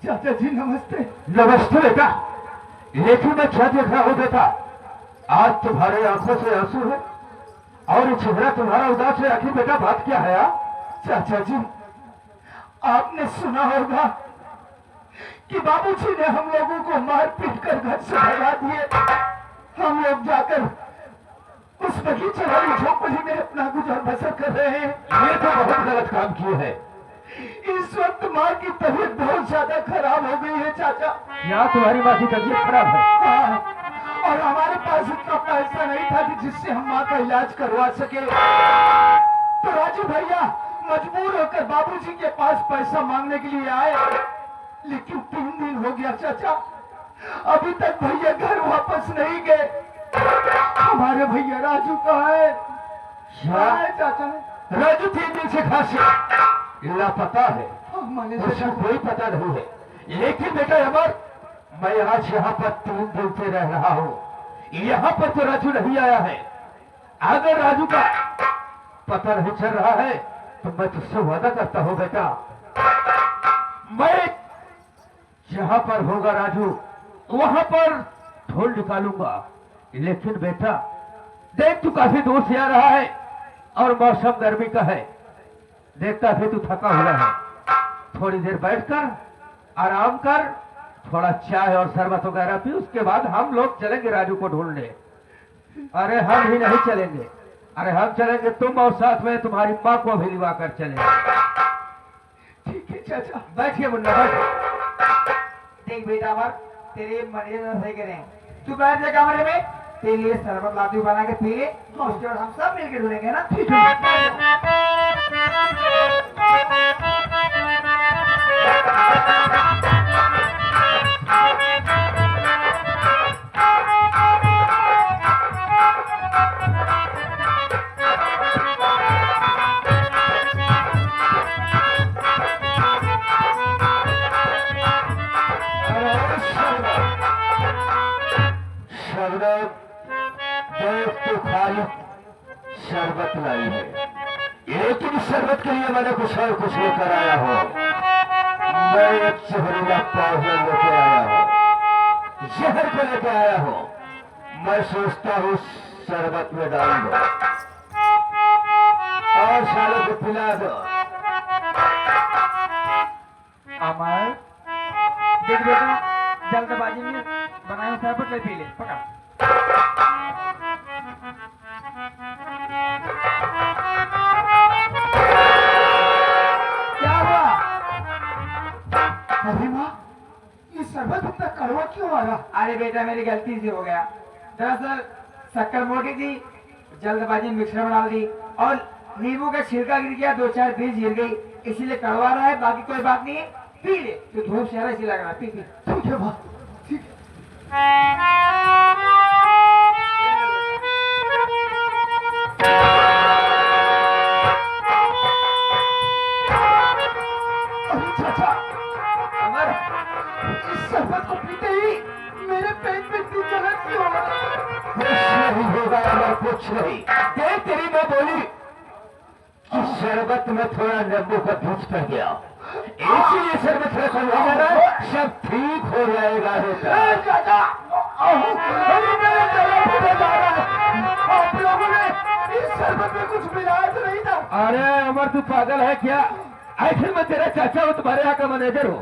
चाचा जी नमस्ते। नमस्ते बेटा, लेकिन मैं क्या देख रहा हूँ बेटा, आज तुम्हारे आंखों से आंसू है और ये चेहरा तुम्हारा उदास है। आखिर बेटा बात क्या है? चाचा जी, आपने सुना होगा कि बाबूजी ने हम लोगों को मार पीट कर घर से भगा दिए। हम लोग जाकर उस बगीचे वाली झोपड़ी में अपना गुजर बसर कर रहे हैं। ये तो बहुत गलत काम किए हैं। इस वक्त माँ की तबीयत बहुत ज्यादा खराब हो गई है चाचा। यहाँ तुम्हारी माँ की तबीयत खराब है? हाँ, और हमारे पास इतना पैसा नहीं था कि जिससे हम माँ का इलाज करवा सके। तो राजू भैया मजबूर होकर बाबूजी के पास पैसा मांगने के लिए आए। लेकिन 3 दिन हो गया चाचा, अभी तक भैया घर वापस नहीं गए। हमारे भैया राजू कहाँ है? चाचा, राजू 3 दिन से खांसी लापता है, मुझे कोई पता नहीं है। लेकिन बेटा अमर, मैं आज यहाँ पर 3 दिन से रह रहा हूँ। यहाँ पर तो राजू नहीं आया है। अगर राजू का पता नहीं चल रहा है तो मैं तुझसे वादा करता हूँ बेटा, मैं जहाँ पर होगा राजू वहां पर ढूंढ निकालूंगा। लेकिन बेटा देख, तू काफी दूर से आ रहा है और मौसम गर्मी का है, देखता फिर तू थका हुआ है। थोड़ी देर बैठकर आराम कर, थोड़ा चाय और शरबत वगैरह पी, उसके बाद हम लोग चलेंगे राजू को ढूंढने। अरे हम ही नहीं चलेंगे, अरे हम चलेंगे, तुम और साथ में तुम्हारी माँ को भी लिवा कर चलेंगे। ठीक है चाचा। बैठिए मुन्ना, बैठ। देख बेटा अमर, तेरे मरीज सही करें, तू बैठ जा कमरे में, तेरे लिए शरबत लाती हूँ बना के पी ले, उसके बाद हम सब मिलकर ढूंढेंगे ना। ठीक है। शरबत लाई है, लेकिन शरबत के लिए मैंने कुछ और कुछ लेकर आया हूँ। मैं एक जहरीला पाउडर लेकर आया हूँ। जहर को लेके आया हो, मैं सोचता हूँ शरबत में डाल दो और सालों को पिला दो। अमर देख बेटा, जल्दबाजी में बनाया शरबत ले पी ले, पकड़। क्या हुआ? अरे माँ, ये शरबत इतना कड़वा क्यों आ रहा? अरे बेटा मेरी गलती से हो गया, दरअसल शक्कर मोटी थी, जल्दबाजी में मिक्सर में डाल दी और नींबू का छिलका गिर गया, 2-4 बीज गिर गई, इसीलिए कड़वा रहा है। बाकी कोई बात नहीं है, पी ले, तो धूप से इसी लग रहा है, पी पी। ठीक है माँ, ठीक है। अरे चाचा, अमर इस शरबत को पीते ही मेरे पेट में इतनी जलन क्यों हो रही है? कुछ नहीं होगा अमर, कुछ नहीं। देख तेरी मैं बोली कि शरबत में थोड़ा नींबू का धूस पड़ गया, इसीलिए शरबत रखा हुआ है, सब ठीक हो जाएगा बेटा। चाचा, अरे मेरे गले फूटे जा रहा है। आप लोगों ने इस शरबत में कुछ मिलाया तो नहीं था? अरे अमर तू पागल है क्या? आखिर मैं तेरा चाचा हूँ, तुम्हारे यहाँ का मैनेजर हूँ,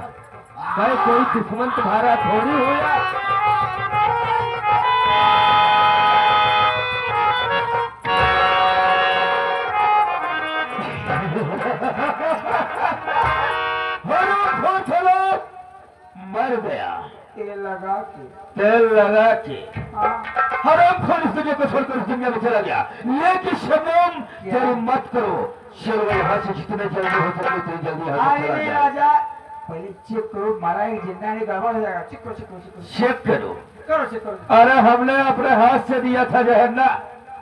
मैं कोई दुश्मन तुम्हारा थोड़ी हूँ यार। मर गया तेल लगा के। तेल लगा के हाँ, हराम खोल इस दुनिया को छोड़कर इस दुनिया में चला गया। लेकिन शबनम जरूर मत करो, चलो यहाँ से जितने जल्दी हो सके उतनी जल्दी यहाँ से चला अरे जाए। राजा पहले चेक करो, मारा एक जिंदा नहीं गड़बड़ हो जाएगा। चेक करो, चेक करो, चेक करो, चेक करो। करो चेक करो। अरे हमने अपने हाथ से दिया था जहर ना,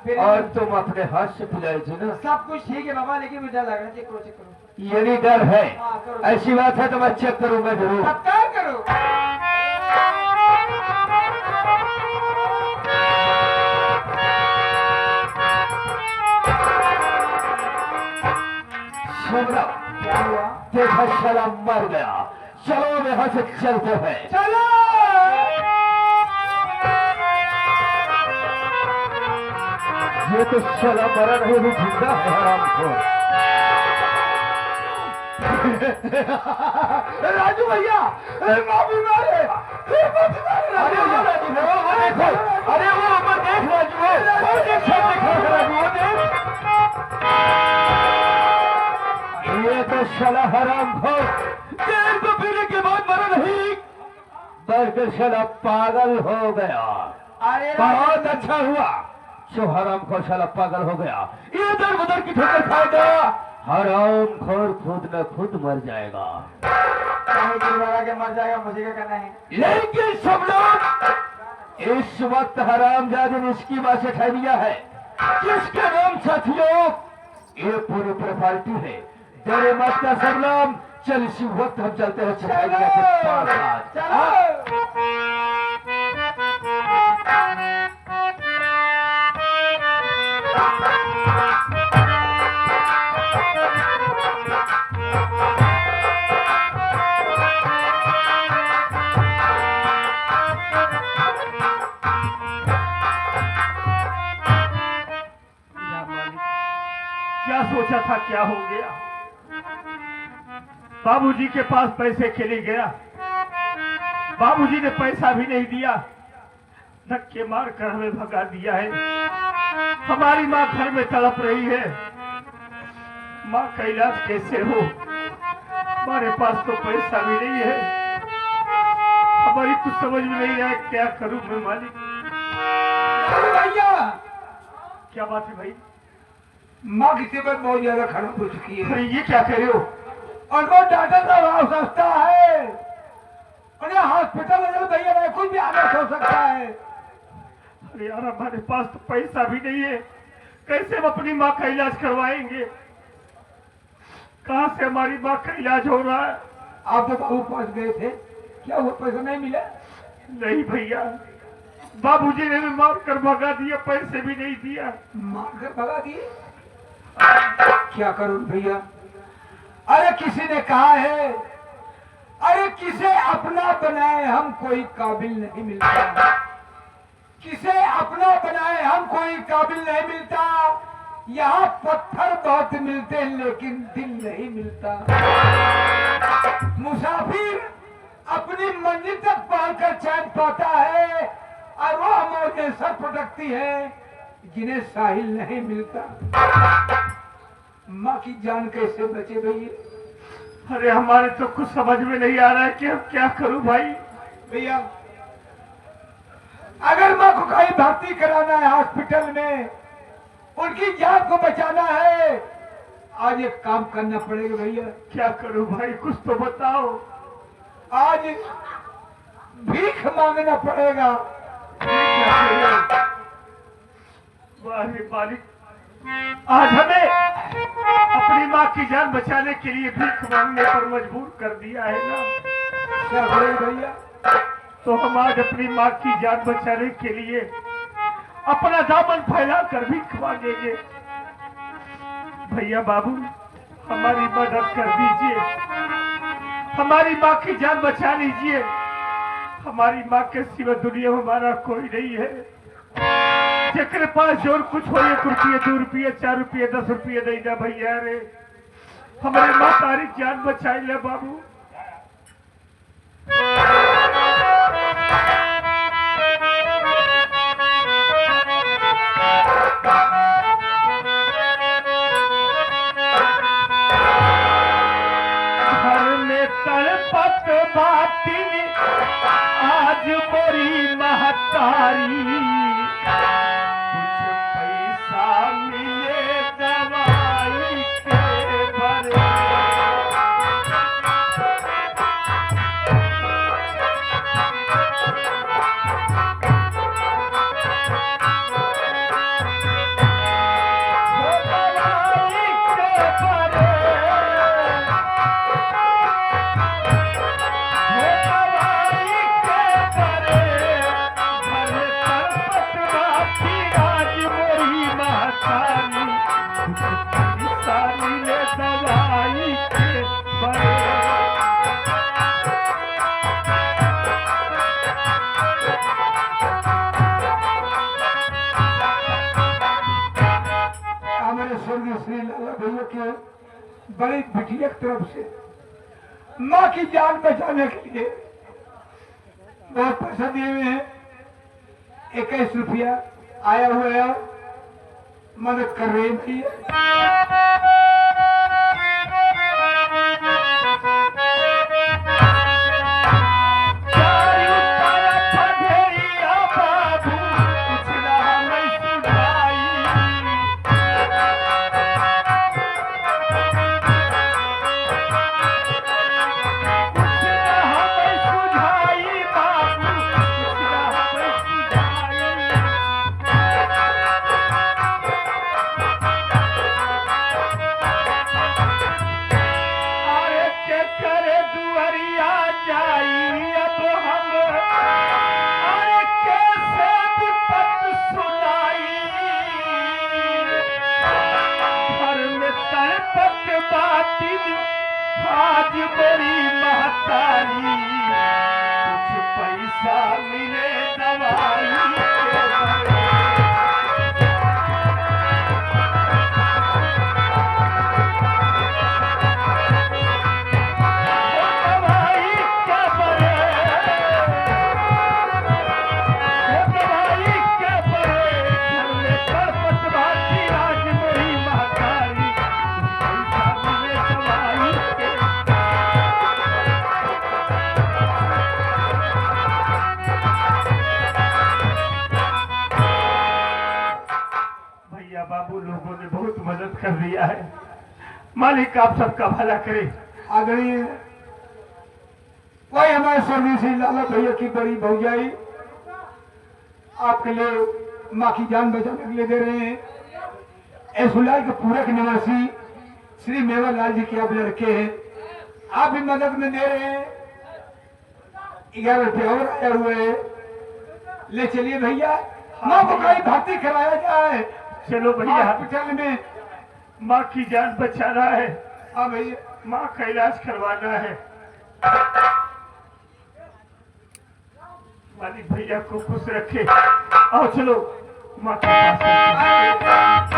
फिर और तुम अपने हाथ से पिलाई थी ना। सब कुछ ठीक है बाबा, लेकिन मुझे लग रहा है। चेक करो, चेक करो, यदि डर है, हाँ, करो। ऐसी बात है तो मैं चेक करूंगा जरूर। पक्का करो। सुनो, क्या हुआ? देखा साला मर गया, चलो यहाँ से चलते हैं। चलो। ये तो साला मरा नहीं, भी जिंदा है हराम को। राजू भैया, माँ बीमार है, माँ बीमार है। अरे वो राजू है, वो देखो, अरे वो अमर देख राजू है, वो देख सब देखो राजू, वो देख। ये तो साला हराम खोर, तेल को पीने के बाद मरा नहीं, बल्कि साला पागल हो गया। अरे बहुत अच्छा हुआ जो हराम खोर साला पागल हो गया। ये दर बदर की ठोकर खाएगा, हराम खोर खुद न खुद मर जाएगा। चाहे दिल लगा के मर जाएगा, मुझे क्या करना है? लेकिन सब लोग इस वक्त हरामजादे ने इसकी बात से खा लिया है, जिसके नाम साथियों ये पूरी प्रॉपर्टी है। डरे मत का सब लोग, चल इसी वक्त हम चलते हैं सफाइया के पास। चलो। क्या सोचा था क्या हो गया? बाबूजी के पास पैसे के लिए गया, बाबूजी ने पैसा भी नहीं दिया, धक्के मार कर हमें भगा दिया है। हमारी माँ घर में तड़प रही है, माँ का इलाज कैसे हो? हमारे पास तो पैसा भी नहीं है, हमारी कुछ समझ में नहीं आया, क्या करूं मैं मालिक। राजू भैया, क्या बात है भाई? माँ की तबीयत बहुत ज्यादा खराब हो चुकी है अरे ये क्या कह रहे हो? और वो डॉक्टर का भाव सस्ता है, और ये हॉस्पिटल में जब भैया भाई कुछ भी आदेश हो सकता है। अरे यार हमारे पास तो पैसा भी नहीं है, कैसे हम अपनी माँ का इलाज करवाएंगे? कहाँ से हमारी माँ का इलाज हो रहा है? आप तो बाबू पास गए थे, क्या वो पैसा नहीं मिला? नहीं भैया, बाबूजी ने भी मार कर भगा दिया, पैसे भी नहीं दिया। मार कर भगा दिए? क्या करूं भैया? अरे किसी ने कहा है अरे किसे अपना बनाए हम कोई काबिल नहीं मिलता, किसे अपना बनाए हम कोई काबिल नहीं मिलता। यहाँ पत्थर बहुत मिलते हैं लेकिन दिल नहीं मिलता। मुसाफिर अपनी मंजिल तक पहुंचकर चैन पाता है और वो मौजें सर पटकती है जिन्हें साहिल नहीं मिलता। माँ की जान कैसे बचे भैया? अरे हमारे तो कुछ समझ में नहीं आ रहा है कि अब क्या करूं भाई। भैया अगर माँ को कहीं भर्ती कराना है हॉस्पिटल में, उनकी जान को बचाना है, आज एक काम करना पड़ेगा भैया। क्या करूं भाई, कुछ तो बताओ। आज भीख मांगना पड़ेगा। मालिक, आज हमें अपनी माँ की जान बचाने के लिए भीख मांगने पर मजबूर कर दिया है ना। क्या करें भैया? तो हम आज अपनी माँ की जान बचाने के लिए अपना दामन फैलाकर भीख मांगेंगे। भैया बाबू हमारी मदद कर दीजिए, हमारी माँ की जान बचा लीजिए। हमारी माँ के सिवा दुनिया में हमारा कोई नहीं है। जेकरे पास जोर कुछ हो, 1 रुपये 2 रुपये 4 रुपये 10 रुपये दे जा भैया रे। हमारे माँ तारी जान बचाई ले बाबू। घर में तड़पत बाती आज मोरी महतारी, कुछ पैसा मिले दवाई के भरे। श्री लाला भैया के बड़ी बिटिया की तरफ से माँ की जान बचाने के लिए बहुत पैसा दिए हुए हैं। 21 रुपया आया हुआ है, मदद कर रहे हैं भैया। आज मेरी महतारी, कुछ पैसा मिले दवाई के भरे। दवाई के भरे, दवाई के भरे, घर में तड़पत बाती आज मेरी महतारी, पैसा मिले दवाई के। भैया बाबू लोगों ने बहुत मदद कर दिया है। मालिक आप सबका भला करे। आदरणीय वही हमारे स्वर्गीय श्री लाला भैया की बड़ी भौजाई आपके लिए माँ की जान बचाने के लिए दे रहे हैं। ऐसुलाल के पूरक निवासी श्री मेवा लाल जी के आप लड़के हैं, आप भी मदद में दे रहे हैं। 11 रुपये और आए हुए हैं, ले चलिए भैया। माँ को कहीं भर्ती कराया जाए। चलो भैया, हॉस्पिटल में माँ की जान बचाना है। हाँ भैया, माँ का इलाज करवाना है। मालिक भैया को खुश रखे। आओ चलो माँ के पास।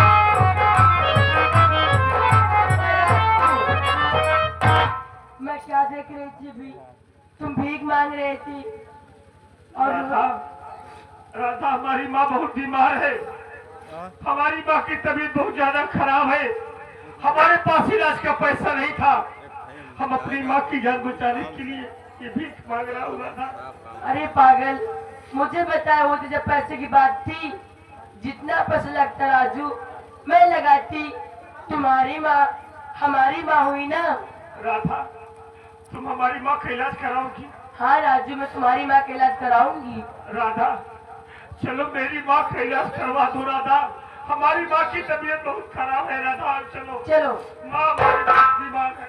मैं क्या देख रही थी अभी? तुम भीख मांग रही थी और राधा, राधा हमारी माँ बहुत बीमार है। हमारी माँ की तबीयत बहुत ज्यादा खराब है। हमारे पास इलाज का पैसा नहीं था। हम अपनी माँ की जान बचाने के लिए ये भीख मांग रहा हूँ राधा। अरे पागल, मुझे बताया होती जब पैसे की बात थी। जितना पैसा लगता राजू मैं लगाती। तुम्हारी माँ हमारी माँ हुई ना। राधा, तुम हमारी माँ का इलाज कराओगी? हाँ राजू, मैं तुम्हारी माँ का इलाज कराऊंगी। राधा, चलो मेरी माँ का इलाज करवा दो राधा। हमारी माँ की तबीयत बहुत खराब है राधा। चलो चलो। माँ हमारी बहुत बीमार है।